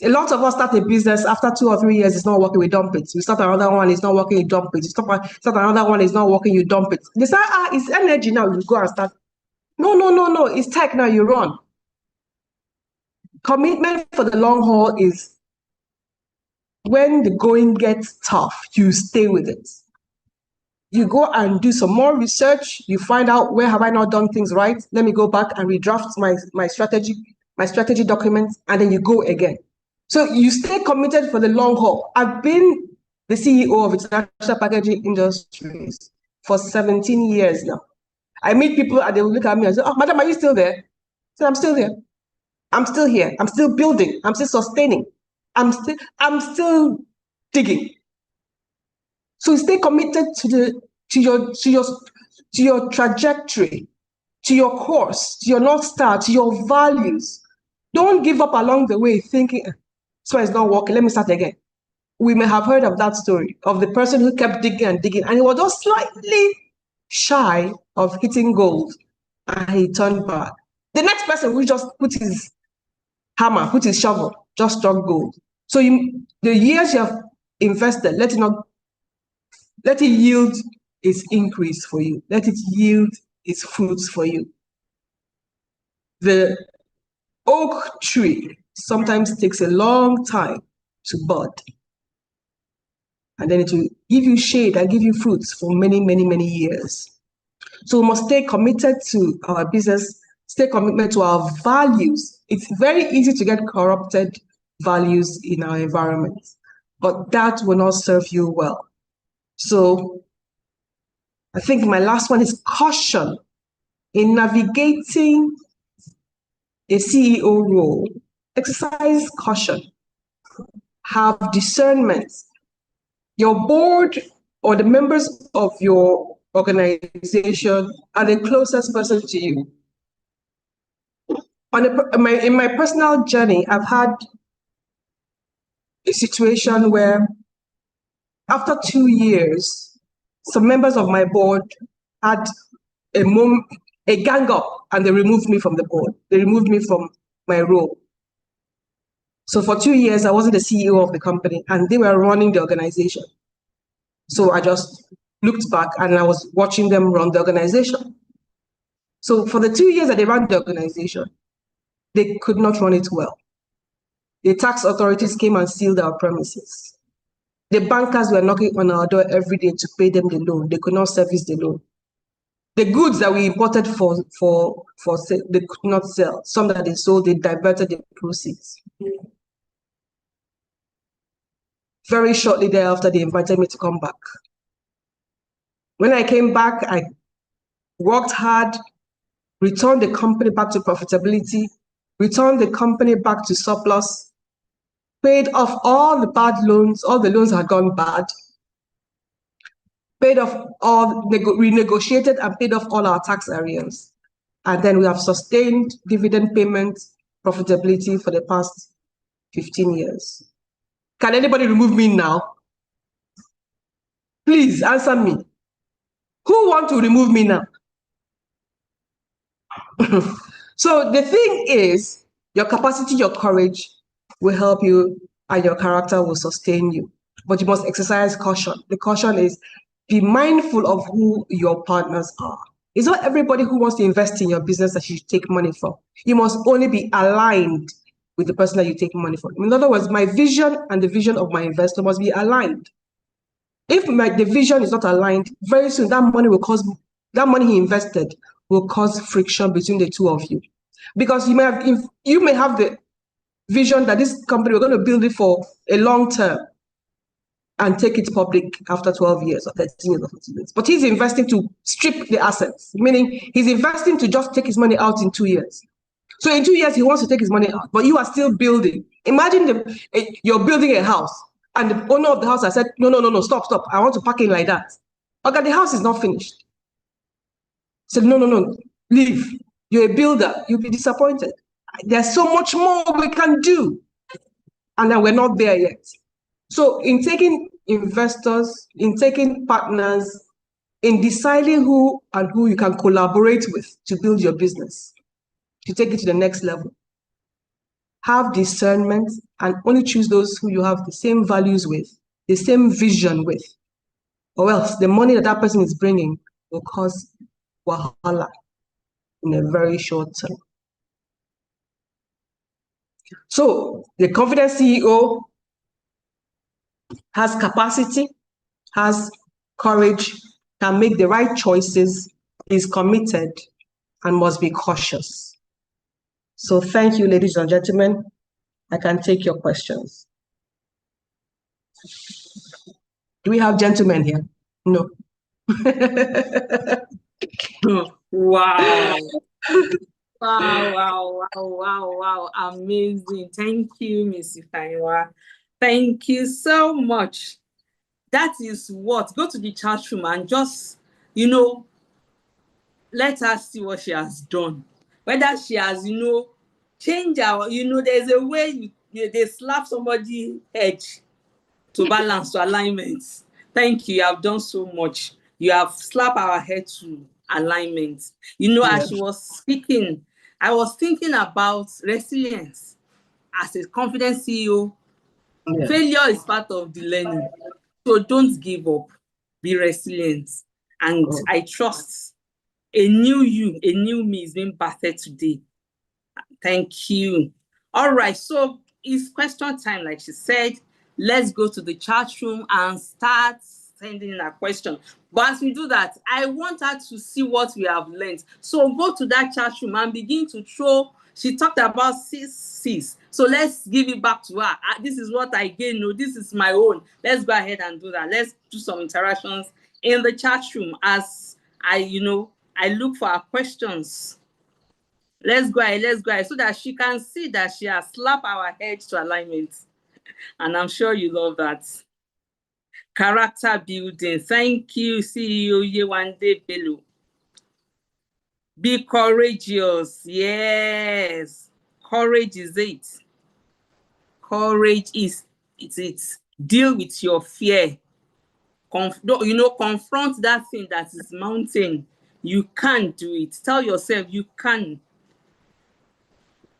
S3: A lot of us start a business, after 2 or 3 years, it's not working, we dump it. We start another one, it's not working, you dump it. You start another one, it's not working, you dump it. They say, it's energy now, you go and start. No, it's tech now, you run. Commitment for the long haul is when the going gets tough, you stay with it. You go and do some more research, you find out, where have I not done things right? Let me go back and redraft my strategy documents, and then you go again. So you stay committed for the long haul. I've been the CEO of international packaging industries for 17 years now. I meet people and they will look at me and say, oh, madam, are you still there? I say, I'm still there. I'm still here. I'm still building. I'm still sustaining. I'm still digging. So stay committed to your trajectory, to your course, to your North Star, to your values. Don't give up along the way thinking, so it's not working, let me start again. We may have heard of that story of the person who kept digging and digging, and he was just slightly shy of hitting gold, and he turned back. The next person who just put his hammer, put his shovel, just struck gold. So the years you have invested, let it yield its increase for you. Let it yield its fruits for you. The oak tree sometimes takes a long time to bud. And then it will give you shade and give you fruits for many, many, many years. So we must stay committed to our business, stay committed to our values. It's very easy to get corrupted values in our environment, but that will not serve you well. So I think my last one is caution. In navigating a CEO role, exercise caution, have discernment. Your board or the members of your organization are the closest person to you. In my personal journey, I've had a situation where after 2 years, some members of my board had a gang up and they removed me from the board. They removed me from my role. So for 2 years, I wasn't the CEO of the company and they were running the organization. So I just looked back and I was watching them run the organization. So for the 2 years that they ran the organization, they could not run it well. The tax authorities came and sealed our premises. The bankers were knocking on our door every day to pay them the loan. They could not service the loan. The goods that we imported for sale, they could not sell. Some that they sold, they diverted the proceeds. Very shortly thereafter, they invited me to come back. When I came back, I worked hard, returned the company back to profitability, returned the company back to surplus, paid off all the bad loans, all the loans had gone bad, paid off renegotiated and paid off all our tax arrears. And then we have sustained dividend payment profitability for the past 15 years. Can anybody remove me now? Please answer me. Who wants to remove me now? So the thing is, your capacity, your courage will help you and your character will sustain you. But you must exercise caution. The caution is be mindful of who your partners are. It's not everybody who wants to invest in your business that you should take money from. You must only be aligned with the person that you take money from. In other words, my vision and the vision of my investor must be aligned. If the vision is not aligned, very soon that money he invested will cause friction between the two of you. Because you may have the vision that this company, we're going to build it for a long term and take it public after 12 years or 13 years or 14 years. But he's investing to strip the assets, meaning he's investing to just take his money out in 2 years. So in 2 years, he wants to take his money out, but you are still building. Imagine you're building a house and the owner of the house has said, no, stop. I want to park in like that. Okay, the house is not finished. Said, no, leave. You're a builder. You'll be disappointed. There's so much more we can do. And then we're not there yet. So in taking investors, in taking partners, in deciding who and who you can collaborate with to build your business, to take it to the next level, have discernment and only choose those who you have the same values with, the same vision with, or else the money that person is bringing will cause wahala in a very short term. So the confident CEO has capacity, has courage, can make the right choices, is committed, and must be cautious. So thank you, ladies and gentlemen. I can take your questions. Do we have gentlemen here? No.
S1: Wow. Wow. Amazing. Thank you, Ms. Ifaniwa. Thank you so much. That is what, go to the chat room and just, you know, let her see what she has done. Whether she has, you know, changed our, you know, there's a way they slap somebody head to balance, to alignment. Thank you. You have done so much. You have slapped our head to alignment. You know,
S3: Yeah.
S1: as she was speaking, I was thinking about resilience. As a confident CEO,
S3: Yeah.
S1: failure is part of the learning. So don't give up. Be resilient. And
S3: Oh.
S1: I trust a new you, a new me is being birthed today. Thank you. All right, so it's question time, like she said. Let's go to the chat room and start sending in a question. But as we do that, I want her to see what we have learned. So go to that chat room and begin to throw. She talked about 6 C's. So let's give it back to her. This is what I gain. No, this is my own. Let's go ahead and do that. Let's do some interactions in the chat room as I look for our questions. Let's go ahead, so that she can see that she has slapped our head to alignment. And I'm sure you love that. Character building. Thank you, CEO Yewande Bello. Be courageous. Yes. Courage is it. Courage is it. Deal with your fear. Confront that thing that is mounting. You can do it. Tell yourself you can.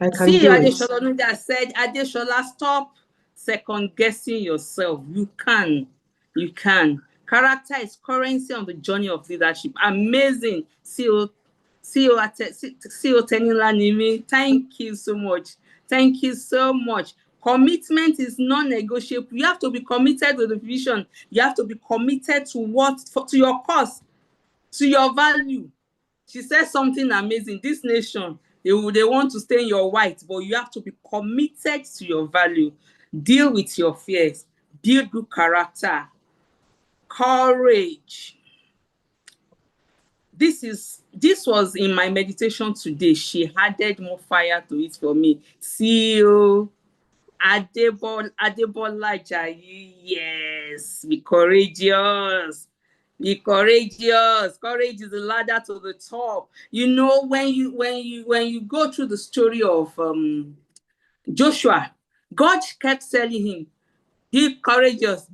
S3: I can
S1: See,
S3: do it.
S1: Adeshola said, Adeshola, stop second guessing yourself. You can. You can. Character is currency on the journey of leadership. Amazing. CEO Tenila Nimi, thank you so much. Thank you so much. Commitment is non-negotiable. You have to be committed to the vision. You have to be committed to to your cause, to your value. She said something amazing. This nation, they want to stay in your white, but you have to be committed to your value. Deal with your fears. Build good character. Courage. This was in my meditation today. She added more fire to it for me. CEO Adebola Jayi. Yes, be courageous. Be courageous. Courage is the ladder to the top. You know, when you go through the story of Joshua, God kept telling him, be courageous,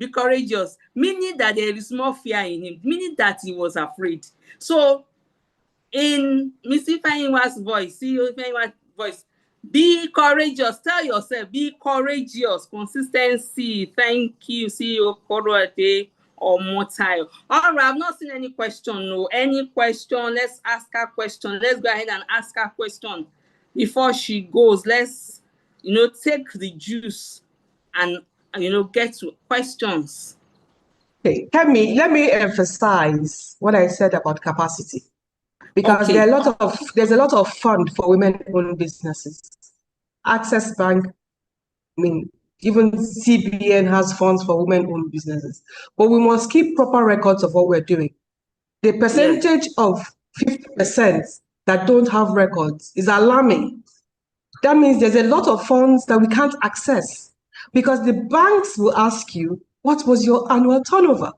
S1: meaning that there is more fear in him, meaning that he was afraid. So in Miss Ifeanyiwa's voice, CEO Ifeanyiwa's voice, be courageous. Tell yourself, be courageous. Consistency. Thank you, CEO Korode Omotayo. All right, I've not seen any question. No, any question? Let's ask her question. Let's go ahead and ask her question before she goes. Let's, take the juice and get to questions.
S3: Okay, let me emphasize what I said about capacity, because
S1: Okay.
S3: there's a lot of fund for women-owned businesses. Access Bank, even CBN has funds for women-owned businesses, but we must keep proper records of what we're doing. The percentage of 50% that don't have records is alarming. That means there's a lot of funds that we can't access, because the banks will ask you, what was your annual turnover?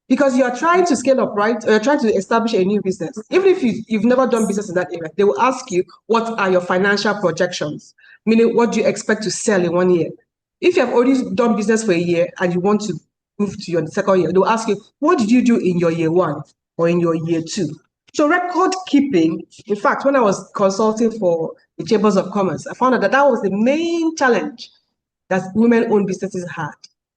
S3: Because you are trying to scale up, right? Or you're trying to establish a new business. Even if you've never done business in that area, they will ask you, what are your financial projections? Meaning, what do you expect to sell in 1 year? If you have already done business for a year and you want to move to your second year, they'll ask you, what did you do in your year 1 or in your year 2? So record keeping, in fact, when I was consulting for the Chambers of Commerce, I found out that was the main challenge that women-owned businesses had.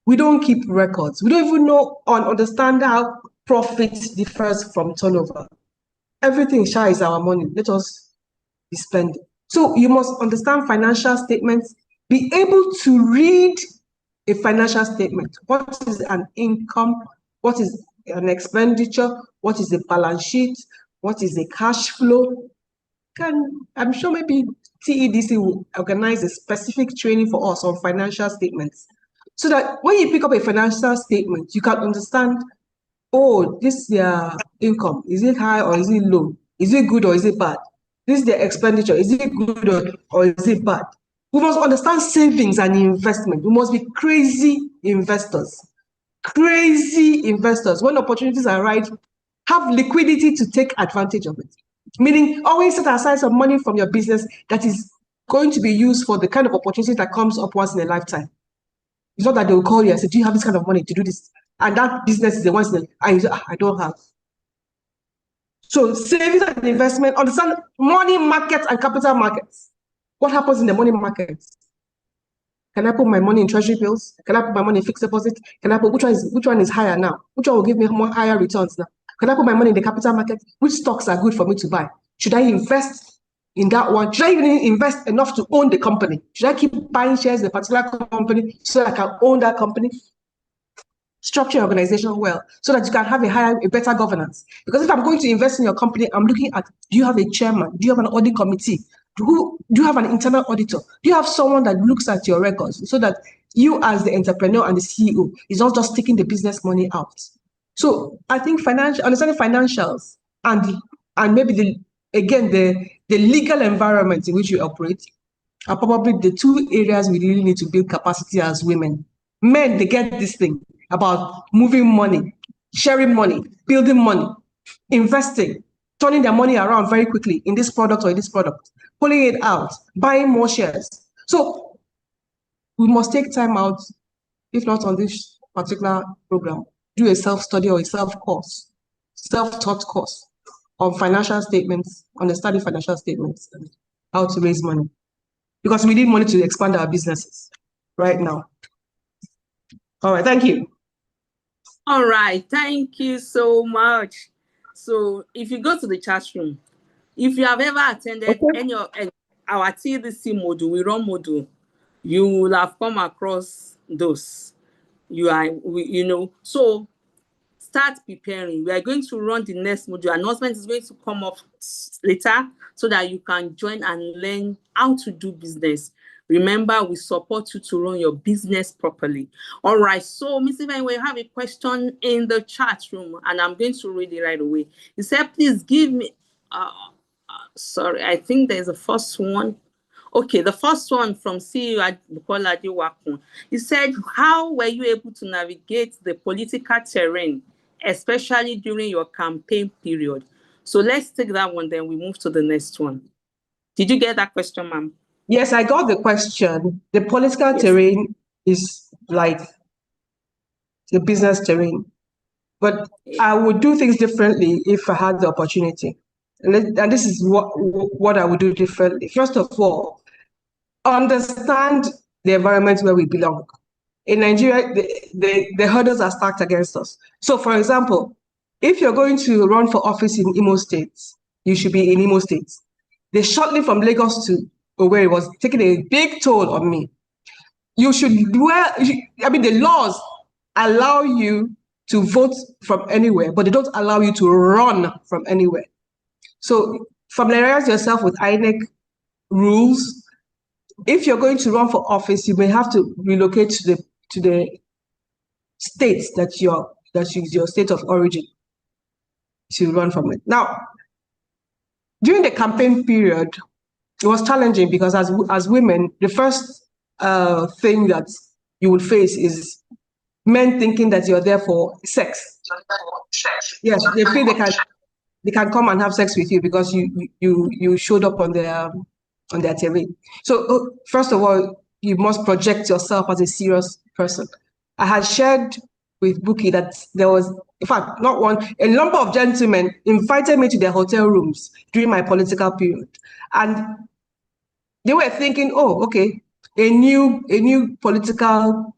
S3: We don't keep records. We don't even know or understand how profit differs from turnover. Everything is our money. Let us be spending. So you must understand financial statements, be able to read a financial statement. What is an income? What is an expenditure? What is a balance sheet? What is a cash flow? I'm sure maybe TEDC will organize a specific training for us on financial statements, so that when you pick up a financial statement, you can understand, oh, this is their income. Is it high or is it low? Is it good or is it bad? This is their expenditure. Is it good or is it bad? We must understand savings and investment. We must be crazy investors. crazy investors. When opportunities arise, have liquidity to take advantage of it. Meaning, always set aside some money from your business that is going to be used for the kind of opportunity that comes up once in a lifetime. It's not that they will call you and say, do you have this kind of money to do this? And that business is the one, and you say, I don't have. So savings and investment, understand money markets and capital markets. What happens in the money markets? Can I put my money in treasury bills? Can I put my money in fixed deposit? Can I put which one is higher now? Which one will give me more higher returns now? Can I put my money in the capital market? Which stocks are good for me to buy? Should I invest in that one? Should I even invest enough to own the company? Should I keep buying shares in a particular company so I can own that company? Structure your organization well so that you can have a better governance. Because if I'm going to invest in your company, I'm looking at, do you have a chairman? Do you have an audit committee? Do you have an internal auditor? Do you have someone that looks at your records so that you as the entrepreneur and the CEO is not just taking the business money out? So I think understanding financials and maybe the legal environment in which you operate are probably the two areas we really need to build capacity as women. Men, they get this thing about moving money, sharing money, building money, investing, turning their money around very quickly in this product or in this product, pulling it out, buying more shares. So we must take time out, if not on this particular program, do a self-study or a self-course, self-taught course on financial statements, understanding financial statements, and how to raise money. Because we need money to expand our businesses right now. All right, thank you.
S1: All right, thank you so much. So if you go to the chat room, if you have ever attended any of our TDC module, we run module, you will have come across those. So start preparing. We are going to run the next module. Announcement is going to come up later so that you can join and learn how to do business. Remember, we support you to run your business properly. All right, so Ms. Ivan, we have a question in the chat room, and I'm going to read it right away. He said, please give me, sorry, I think there's a first one. Okay, the first one from CEO Bukola Adewakun. He said, how were you able to navigate the political terrain, especially during your campaign period? So let's take that one, then we move to the next one. Did you get that question, ma'am?
S3: Yes, I got the question. The political terrain is like the business terrain, but I would do things differently if I had the opportunity. And this is what I would do differently. First of all, understand the environment where we belong. In Nigeria, the hurdles are stacked against us. So, for example, if you're going to run for office in Imo State, you should be in Imo State. The shuttling from Lagos to Owerri was taking a big toll on me. You should the laws allow you to vote from anywhere, but they don't allow you to run from anywhere. So familiarize yourself with INEC rules. If you're going to run for office, you may have to relocate to the state that is your state of origin to run from it. Now, during the campaign period, it was challenging because as women, the first thing that you will face is men thinking that you're there for sex. Yes, they feel they can come and have sex with you because you showed up on their TV. So first of all, you must project yourself as a serious person. I had shared with Buki that there was, in fact, not one, a number of gentlemen invited me to their hotel rooms during my political period. And they were thinking, oh, okay, a new political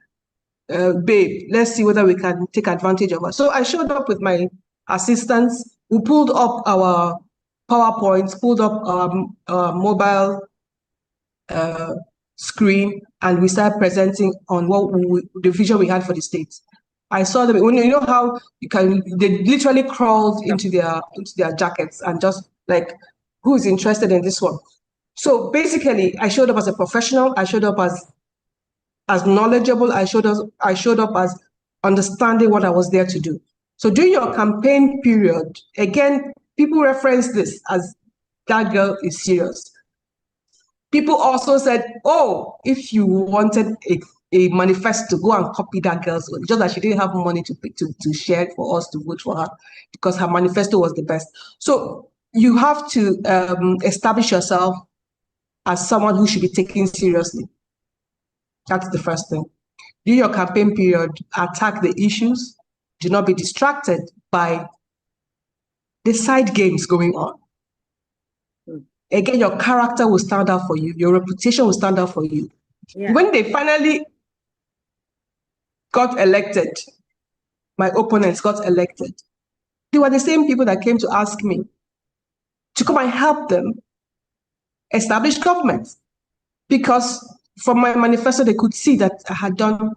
S3: babe, let's see whether we can take advantage of her. So I showed up with my assistants. We pulled up our PowerPoints, pulled up our mobile screen, and we started presenting on the vision we had for the state. I saw them, you know how they literally crawled into their jackets and just like, who is interested in this one? So basically, I showed up as a professional. I showed up as knowledgeable. I showed up as understanding what I was there to do. So during your campaign period, again, people reference this as that girl is serious. People also said, oh, if you wanted a manifesto, go and copy that girl's own. Just that she didn't have money to share for us to vote for her because her manifesto was the best. So you have to establish yourself as someone who should be taken seriously. That's the first thing. During your campaign period, attack the issues. Do not be distracted by the side games going on. Again, your character will stand out for you. Your reputation will stand out for you.
S1: Yeah.
S3: When they finally got elected, my opponents got elected, they were the same people that came to ask me to come and help them establish government. Because from my manifesto, they could see that I had done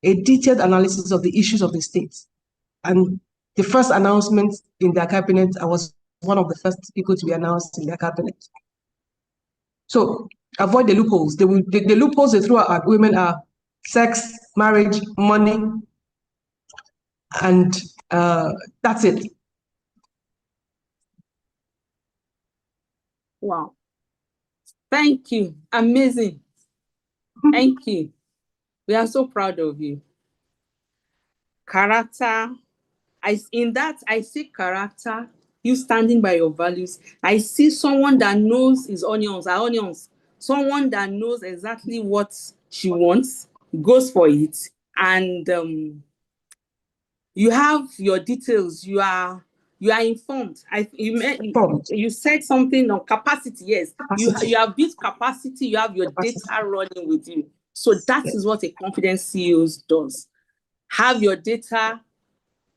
S3: a detailed analysis of the issues of the state. And the first announcement in their cabinet, I was one of the first people to be announced in their cabinet. So avoid the loopholes. The loopholes they throw at women are sex, marriage, money, and that's it.
S1: Wow. Thank you. Amazing. Thank you. We are so proud of you. Character. In that, I see character, you standing by your values. I see someone that knows his onions are onions. Someone that knows exactly what she wants, goes for it. And you have your details. You are informed. You said something on capacity. Yes,
S3: Capacity.
S1: You have built capacity. You have your
S3: Capacity.
S1: data running with you. So that is what a confident CEO does. Have your data,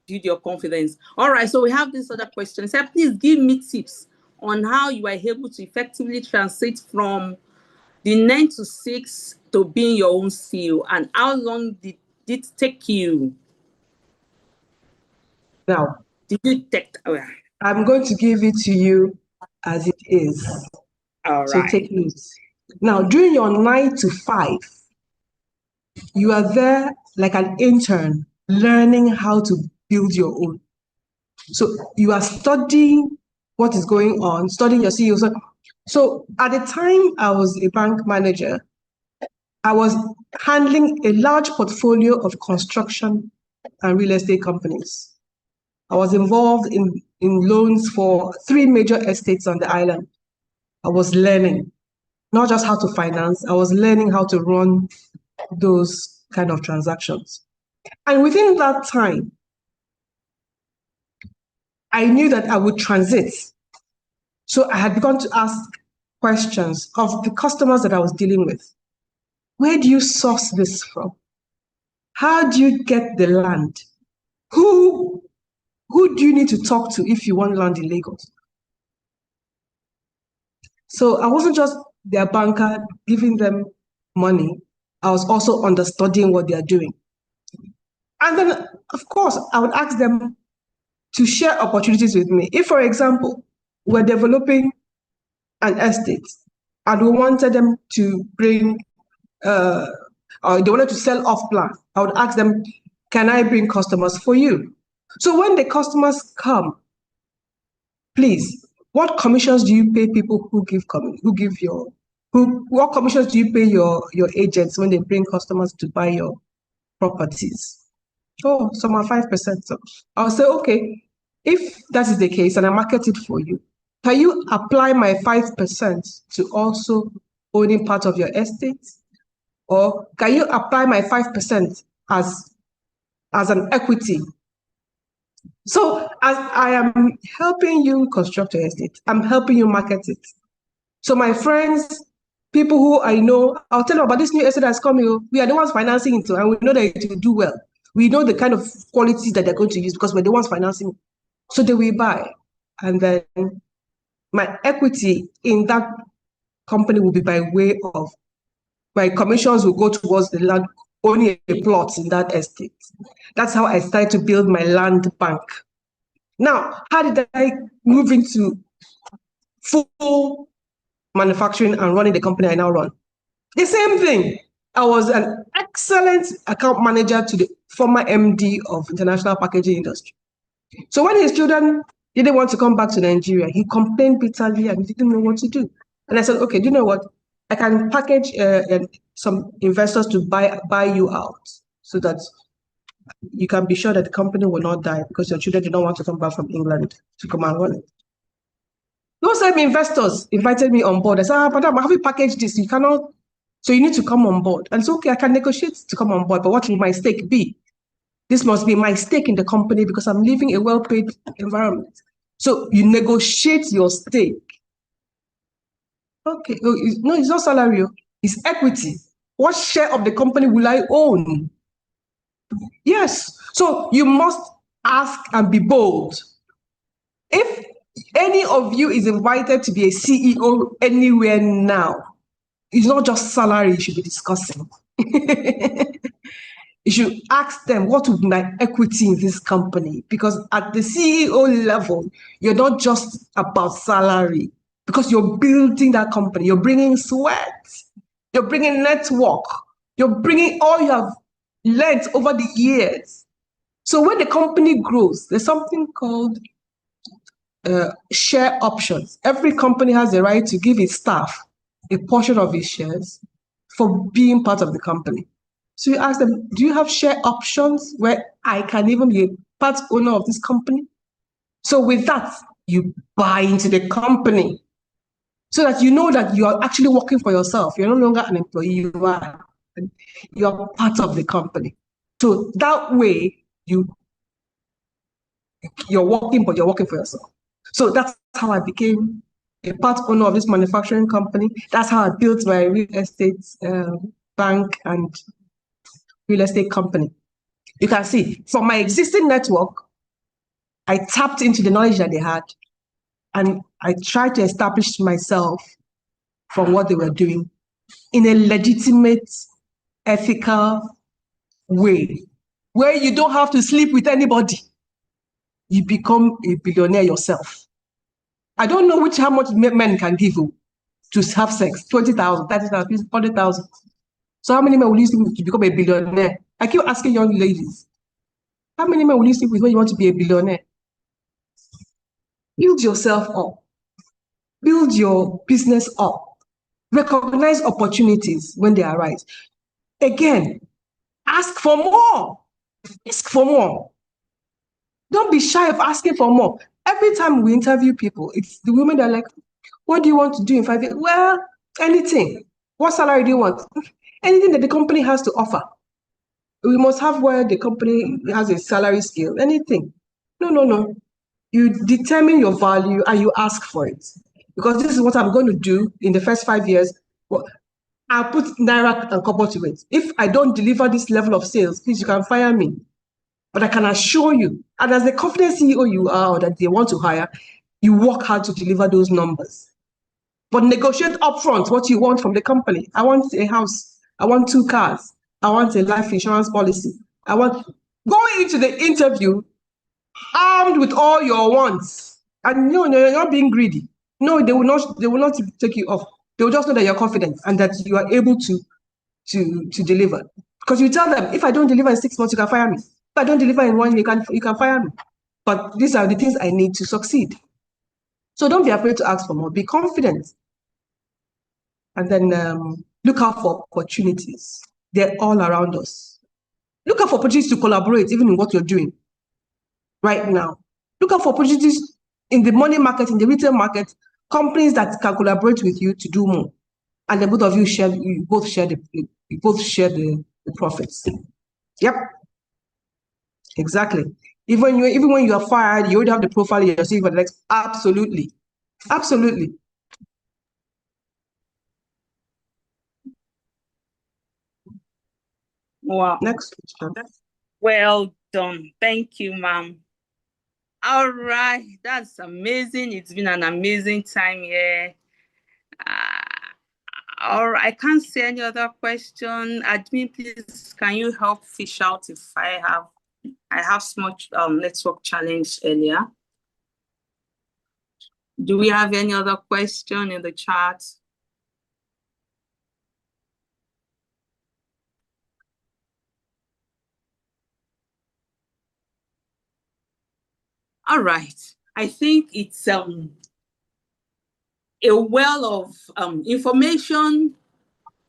S1: build your confidence. All right. So we have this other question. So please give me tips on how you are able to effectively translate from the 9 to 6 to being your own CEO, and how long did it take you?
S3: Now,
S1: did you take?
S3: I'm going to give it to you as it is.
S1: All
S3: so
S1: right.
S3: take notes. Now, during your 9 to 5, you are there like an intern, learning how to build your own. So you are studying what is going on, studying your CEO. So at the time I was a bank manager, I was handling a large portfolio of construction and real estate companies. I was involved in loans for 3 major estates on the island. I was learning not just how to finance, I was learning how to run those kind of transactions. And within that time, I knew that I would transit. So I had begun to ask questions of the customers that I was dealing with. Where do you source this from? How do you get the land? Who do you need to talk to if you want land in Lagos? So I wasn't just their banker giving them money. I was also understudying what they are doing. And then, of course, I would ask them to share opportunities with me. If, for example, we're developing an estate and we wanted them to bring, or they wanted to sell off plan, I would ask them, can I bring customers for you? So when the customers come, please, what commissions do you pay people what commissions do you pay your agents when they bring customers to buy your properties? Oh, some are 5%. So I'll say, okay, if that is the case and I market it for you, can you apply my 5% to also owning part of your estate? Or can you apply my 5% as an equity? So as I am helping you construct your estate, I'm helping you market it. So my friends, people who I know, I'll tell them about this new estate that's coming. We are the ones financing it, and we know that it will do well. We know the kind of qualities that they're going to use because we're the ones financing it. So they will buy. And then my equity in that company will be by way of my commissions will go towards the land, owning a plot in that estate. That's how I started to build my land bank. Now, how did I move into full manufacturing and running the company I now run? The same thing. I was an excellent account manager to the former MD of international packaging industry. So when his children didn't want to come back to Nigeria, he complained bitterly and he didn't know what to do. And I said, okay, do you know what? I can package some investors to buy you out so that you can be sure that the company will not die because your children do not want to come back from England to come and run it. Those same investors invited me on board. I said, madam, have you packaged this? You cannot, so you need to come on board. And it's okay, I can negotiate to come on board, but what will my stake be? This must be my stake in the company because I'm living a well-paid environment. So you negotiate your stake. Okay, no, it's not salary, it's equity. What share of the company will I own? Yes, so you must ask and be bold. If any of you is invited to be a CEO anywhere now, it's not just salary you should be discussing. You should ask them, what would my equity in this company? Because at the CEO level, you're not just about salary, because you're building that company. You're bringing sweat, you're bringing network, you're bringing all you have learned over the years. So when the company grows, there's something called share options. Every company has the right to give its staff a portion of its shares for being part of the company. So you ask them, do you have share options where I can even be a part owner of this company? So with that, you buy into the company so that you know that you are actually working for yourself. You're no longer an employee, you are part of the company. So that way, you're working, but you're working for yourself. So that's how I became a part owner of this manufacturing company. That's how I built my real estate bank and real estate company. You can see from my existing network, I tapped into the knowledge that they had, and I tried to establish myself from what they were doing in a legitimate, ethical way, where you don't have to sleep with anybody. You become a billionaire yourself. I don't know how much men can give you to have sex, 20,000, 30,000, 40,000. So how many men will you sleep with to become a billionaire? I keep asking young ladies, how many men will you sleep with when you want to be a billionaire? Build yourself up. Build your business up. Recognize opportunities when they arise. Again, ask for more. Ask for more. Don't be shy of asking for more. Every time we interview people, it's the women that are like, what do you want to do in 5 years? Well, anything. What salary do you want? Anything that the company has to offer. We must have where the company has a salary scale. Anything. No. You determine your value and you ask for it. Because this is what I'm going to do in the first 5 years. Well, I'll put Naira and Kobo to it. If I don't deliver this level of sales, please, you can fire me. But I can assure you, and as the confident CEO you are, or that they want to hire, you work hard to deliver those numbers. But negotiate upfront what you want from the company. I want a house. I want 2 cars. I want a life insurance policy. Go into the interview armed with all your wants. And no, you're not being greedy. No, they will not take you off. They will just know that you're confident and that you are able to deliver. Because you tell them, if I don't deliver in 6 months, you can fire me. If I don't deliver in 1 year, you can fire me. But these are the things I need to succeed. So don't be afraid to ask for more. Be confident. And then look out for opportunities. They're all around us. Look out for opportunities to collaborate, even in what you're doing right now. Look out for opportunities in the money market, in the retail market, companies that can collaborate with you to do more. And then both of you both share the profits. Yep. Exactly. Even when you are fired, you already have the profile you're seeing for the next. Absolutely. Absolutely.
S1: Wow.
S3: Next question.
S1: Well done. Thank you, ma'am. All right. That's amazing. It's been an amazing time here. All right. I can't see any other question. Admin, please, can you help fish out if I have small network challenge earlier. Do we have any other question in the chat? All right. I think it's a well of information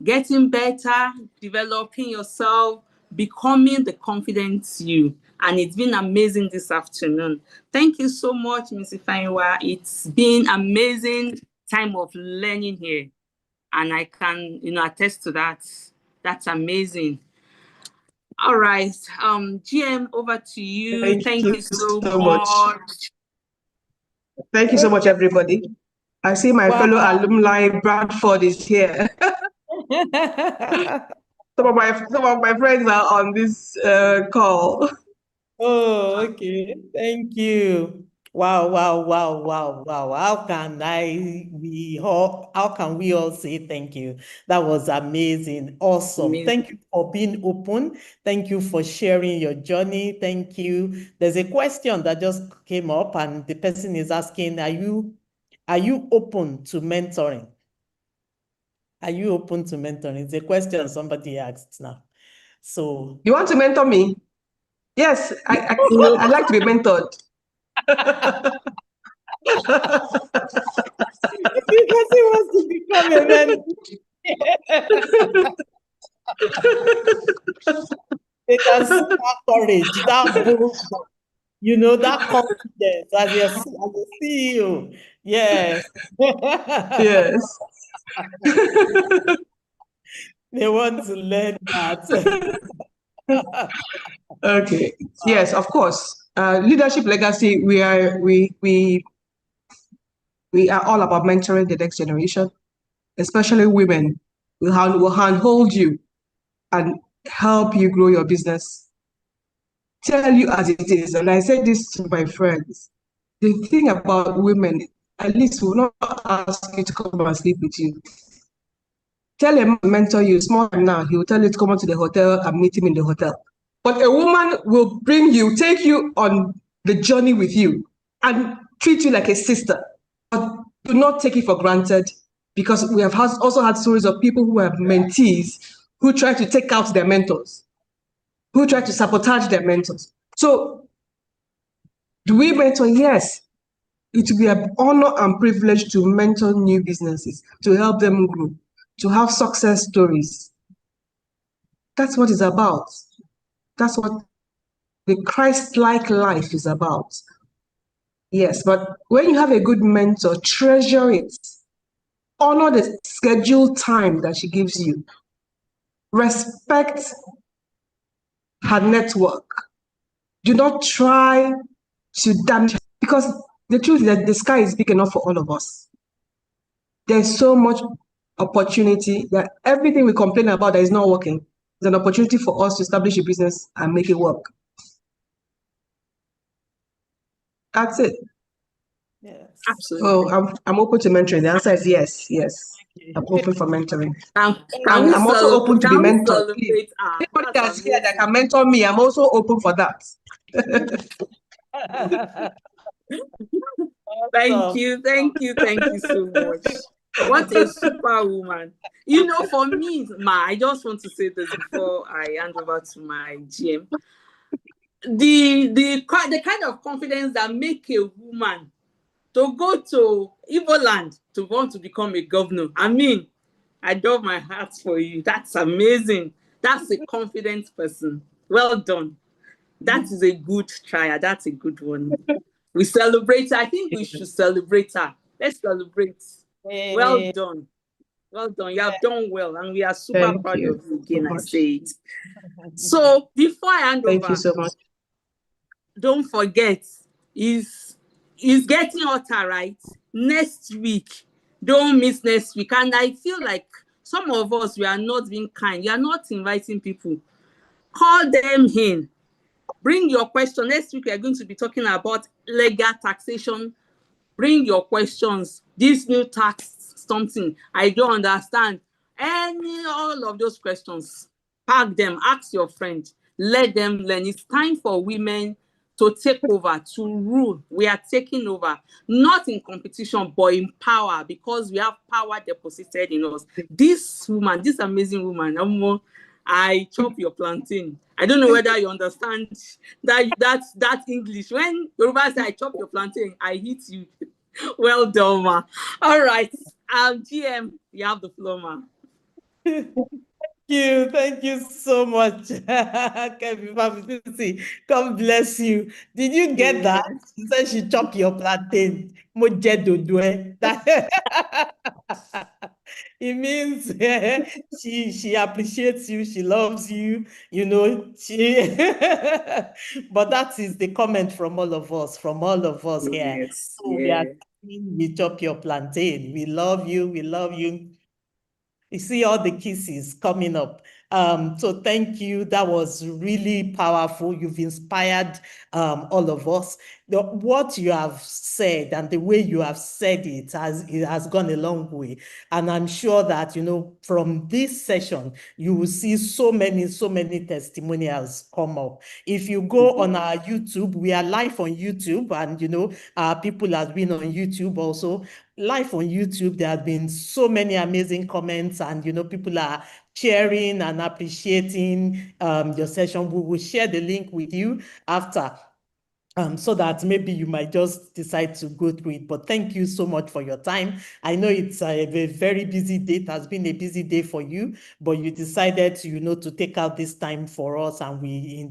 S1: getting better, developing yourself, becoming the confident you. And it's been amazing this afternoon. Thank you so much, Ms. Ifeanyiwa. It's been amazing time of learning here. And I can, attest to that. That's amazing. All right. GM, over to you. Thank you so much.
S3: Thank you so much, everybody. I see my fellow alumni, Bradford, is here. Some of my friends are on this call.
S4: Oh, okay. Thank you. Wow, wow, wow, wow, wow. How can we all say thank you? That was amazing. Awesome.
S1: Amazing.
S4: Thank you for being open. Thank you for sharing your journey. Thank you. There's a question that just came up, and the person is asking, are you open to mentoring? Are you open to mentoring? It's a question somebody asked now. So
S3: you want to mentor me? Yes, I'd like to be mentored.
S4: Because he wants to become a mentor. They can see that courage, that boldness, that confidence as a CEO. Yes.
S3: Yes.
S4: They want to learn that.
S3: Okay. Yes, of course. Leadership legacy. We are all about mentoring the next generation, especially women. Will handhold you and help you grow your business. Tell you as it is, and I say this to my friends. The thing about women, at least will not ask you to come and sleep with you. Tell a man to mentor you small time now, he will tell you to come on to the hotel and meet him in the hotel. But a woman will take you on the journey with you and treat you like a sister. But do not take it for granted, because we have also had stories of people who have mentees who try to take out their mentors, who try to sabotage their mentors. So do we mentor? Yes. It will be an honor and privilege to mentor new businesses, to help them grow, to have success stories. That's what it's about. That's what the Christ-like life is about. Yes, but when you have a good mentor, treasure it. Honor the scheduled time that she gives you. Respect her network. Do not try to damage, because the truth is that the sky is big enough for all of us. There's so much opportunity that everything we complain about that is not working is an opportunity for us to establish a business and make it work. That's it.
S4: Yes.
S1: Absolutely.
S3: Oh, I'm open to mentoring. The answer is yes, yes. I'm open for mentoring.
S1: I'm
S3: also open to be mentored. Anybody that's here that can mentor me, I'm also open for that.
S1: Thank you so much. What a superwoman. For me, I just want to say this before I hand over to my GM. The kind of confidence that make a woman to go to Igbo land to want to become a governor. I mean, I love my heart for you. That's amazing. That's a confident person. Well done. That is a good trial. That's a good one. We celebrate her. I think we should celebrate her. Let's celebrate. Well done. Well done. You have done well, and we are super proud of you again. I say it. So before I hand over,
S3: thank you so much.
S1: Don't forget, is getting hotter, right? Next week. Don't miss next week. And I feel like some of us, we are not being kind. You are not inviting people. Call them in. Bring your question. Next week, we are going to be talking about legal taxation. Bring your questions. This new tax, something I don't understand. All of those questions, pack them, ask your friend, let them learn. It's time for women to take over, to rule. We are taking over, not in competition, but in power, because we have power deposited in us. This woman, this amazing woman, I chop your plantain. I don't know whether you understand that English. When Yoruba say I chop your plantain, I hit you. Well done, ma. All right. GM, you have the floor, ma.
S4: Thank you so much, Kevin Famisi. God bless you. Did you get that? She said she chop your plantain. Mo jẹ dodo ẹ. It means she appreciates you, she loves you, you know. But that is the comment from all of us, here.
S1: Yes,
S4: So
S1: yeah.
S4: we chop your plantain. We love you. We love you. You see all the kisses coming up. So thank you. That was really powerful. You've inspired all of us. What you have said and the way you have said it has gone a long way. And I'm sure that, you know, from this session, you will see so many testimonials come up. If you go on our YouTube, we are live on YouTube, and, you know, our people have been on YouTube also. Live on YouTube, there have been so many amazing comments, and, you know, people are sharing and appreciating your session. We will share the link with you after, so that maybe you might just decide to go through it. But thank you so much for your time. I know it's a very busy day. It has been a busy day for you, but you decided to, you know, to take out this time for us. And we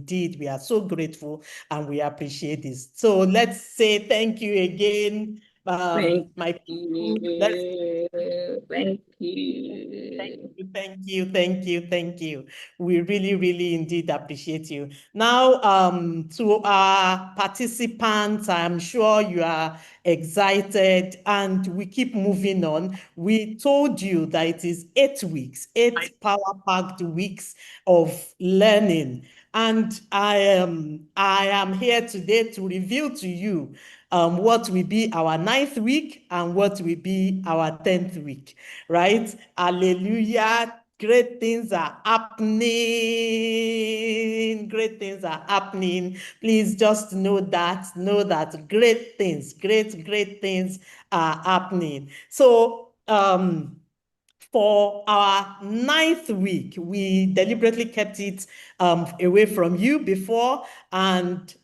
S4: are so grateful and we appreciate this. So let's say thank you again.
S1: Thank
S4: My people,
S1: you. Thank
S4: Thank
S1: you.
S4: you, thank you. We really indeed appreciate you. Now, to our participants, I'm sure you are excited, and we keep moving on. We told you that it is 8 weeks, 8 power-packed weeks of learning. And I am here today to reveal to you what will be our 9th week and what will be our 10th week, right? Hallelujah. Great things are happening. Great things are happening. Please just know that great things are happening. So, for our 9th week, we deliberately kept it away from you before, and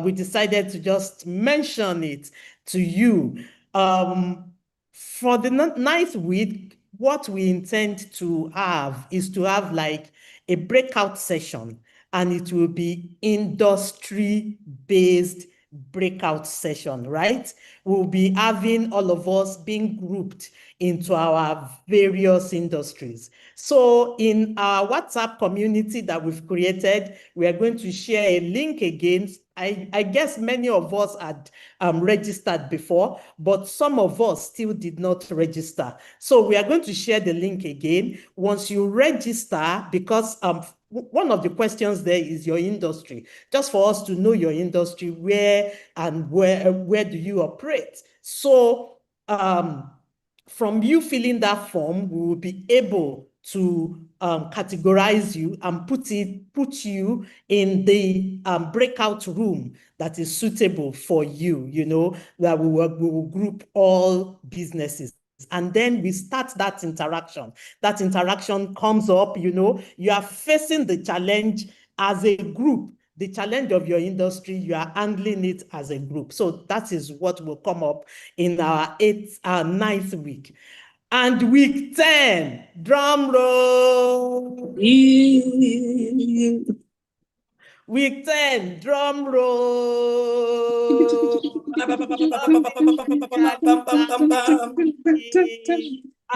S4: we decided to just mention it to you. For the 9th week, what we intend to have is to have like a breakout session, and it will be industry-based breakout session, right? We'll be having all of us being grouped into our various industries. So in our WhatsApp community that we've created, we are going to share a link again. I guess many of us had registered before, but some of us still did not register. So we are going to share the link again. Once you register, because one of the questions there is your industry, just for us to know your industry, where do you operate. So from you filling that form, we will be able to categorize you and put you in the breakout room that is suitable for you, you know, that we will group all businesses. And then we start that interaction. That interaction comes up, you know, you are facing the challenge as a group. The challenge of your industry, you are handling it as a group. So that is what will come up in our 9th week. And week 10, drum roll. Week 10, drum roll.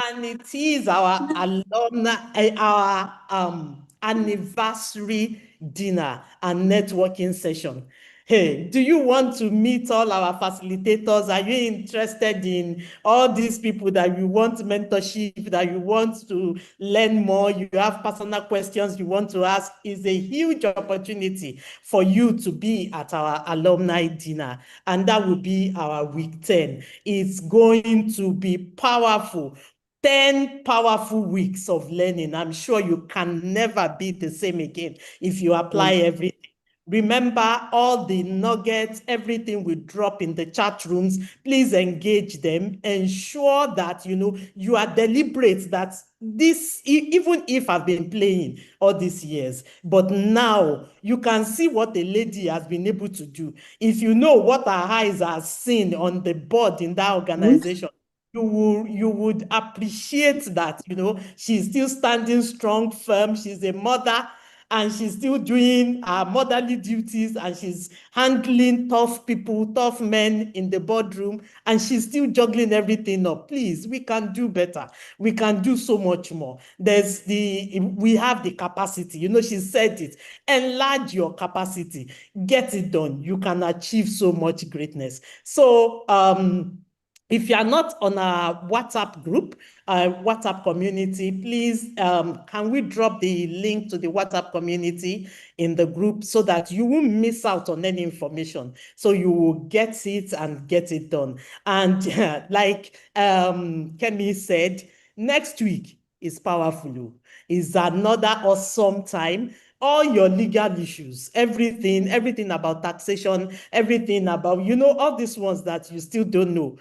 S4: And it is our alumni, our anniversary dinner and networking session. Hey, do you want to meet all our facilitators? Are you interested in all these people that you want mentorship, that you want to learn more, you have personal questions you want to ask? Is a huge opportunity for you to be at our alumni dinner, and that will be our week 10. It's going to be powerful. 10 powerful weeks of learning. I'm sure you can never be the same again if you apply everything. Remember all the nuggets, everything we drop in the chat rooms. Please engage them. Ensure that, you know, you are deliberate that this, even if I've been playing all these years, but now you can see what a lady has been able to do. If you know what her eyes are seen on the board in that organization, you would appreciate that, she's still standing strong, firm. She's a mother and she's still doing her motherly duties and she's handling tough people, tough men in the boardroom, and she's still juggling everything up. Please, we can do better. We can do so much more. We have the capacity. She said it. Enlarge your capacity. Get it done. You can achieve so much greatness. So, if you are not on our WhatsApp group, WhatsApp community, please, can we drop the link to the WhatsApp community in the group so that you won't miss out on any information? So you will get it and get it done. And like Kemi said, next week is powerful. Is another awesome time. All your legal issues, everything about taxation, everything about, all these ones that you still don't know,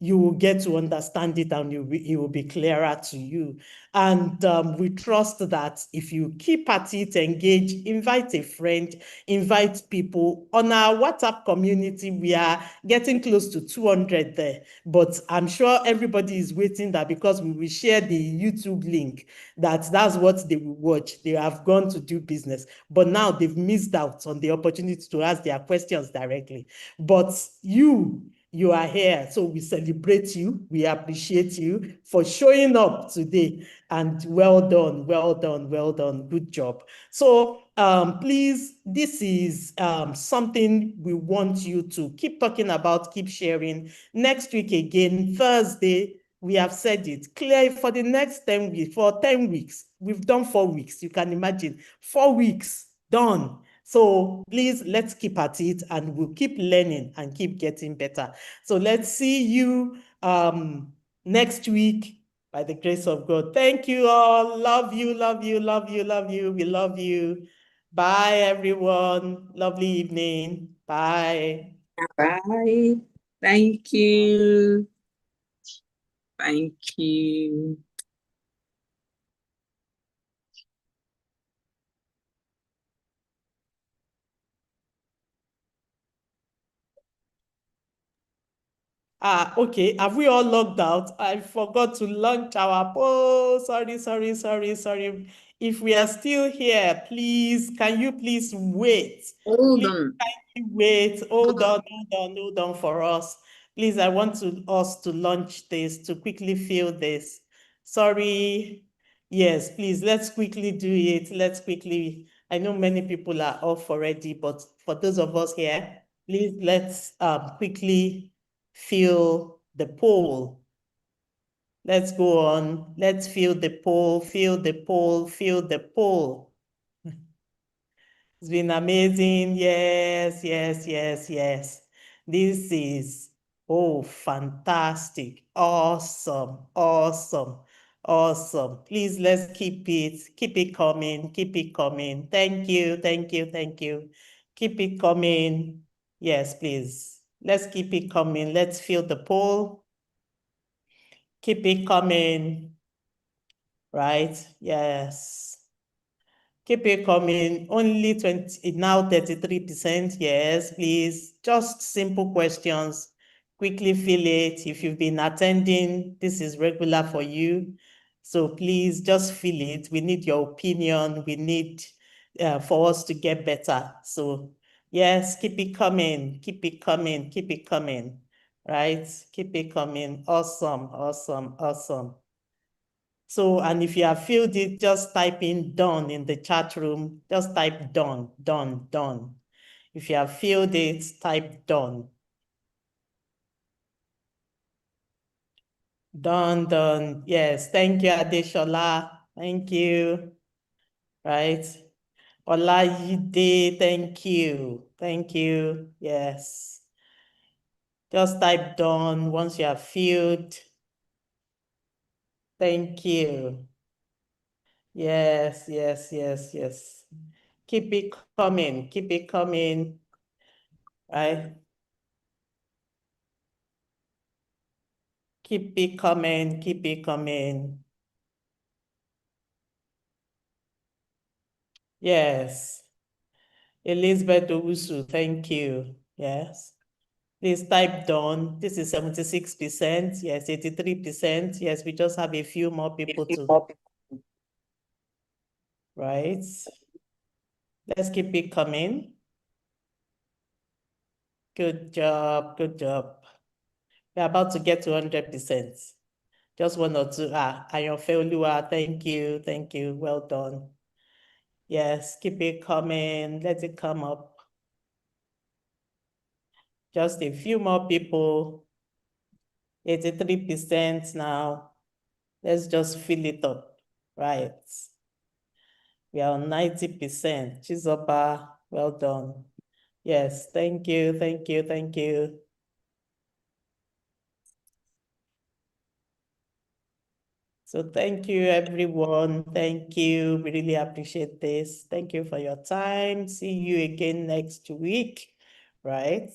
S4: you will get to understand it and it will be clearer to you. And we trust that if you keep at it, engage, invite a friend, invite people. On our WhatsApp community, we are getting close to 200 there, but I'm sure everybody is waiting that because we will share the YouTube link, that's what they will watch. They have gone to do business, but now they've missed out on the opportunity to ask their questions directly. But you are here, so we celebrate you. We appreciate you for showing up today, and well done, well done, well done. Good job. So please, this is something we want you to keep talking about, keep sharing. Next week again, Thursday, we have said it clear for the next 10 weeks, for 10 weeks. We've done 4 weeks. You can imagine 4 weeks done. So please, let's keep at it and we'll keep learning and keep getting better. So let's see you next week by the grace of God. Thank you all. Love you, love you, love you, love you. We love you. Bye, everyone. Lovely evening. Bye.
S1: Bye. Thank you. Thank you.
S4: Okay. Have we all logged out? I forgot to launch our poll. Sorry. If we are still here, please, can you please wait?
S1: Hold
S4: Please,
S1: on.
S4: wait. Hold on for us. Please, I want us to launch this, to quickly fill this. Sorry. Yes, please, let's quickly do it. Let's quickly. I know many people are off already, but for those of us here, please, let's quickly fill the poll. Let's go on. Let's fill the poll, fill the poll, fill the poll. It's been amazing. Yes. This is, fantastic. Awesome. Please, let's keep it coming. Thank you. Keep it coming. Yes, please. Let's keep it coming. Let's fill the poll. Keep it coming. Right? Yes. Keep it coming. Only 20, now 33%. Yes, please. Just simple questions. Quickly fill it. If you've been attending, this is regular for you. So please just fill it. We need your opinion. We need for us to get better. So yes, keep it coming. Right? Keep it coming. Awesome. So, and if you have filled it, just type in done in the chat room. Just type done. If you have filled it, type done. Done. Yes, thank you, Adeshola. Thank you. Right. Olayide, thank you. Yes. Just type done once you have filled. Thank you. Yes. Keep it coming. Right? Keep it coming. Yes. Elizabeth Owusu, thank you. Yes. Please type done. This is 76%. Yes, 83%. Yes, we just have a few more people to. Right. Let's keep it coming. Good job. Good job. We're about to get to 100%. Just one or two. Ayonfeoluwa, thank you. Thank you. Well done. Yes, keep it coming. Let it come up. Just a few more people. 83% now. Let's just fill it up. Right. We are on 90%. Chizoba, well done. Yes, thank you, thank you, thank you. So thank you, everyone. Thank you. We really appreciate this. Thank you for your time. See you again next week, right?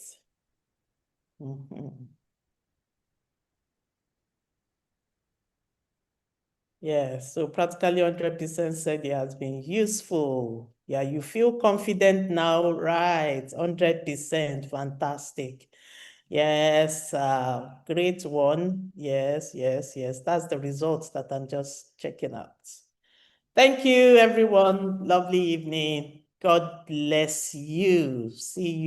S4: Yes, so practically 100% said it has been useful. Yeah, you feel confident now, right? 100%, fantastic. Yes, great one. Yes, yes, yes. That's the results that I'm just checking out. Thank you, everyone. Lovely evening. God bless you. See you.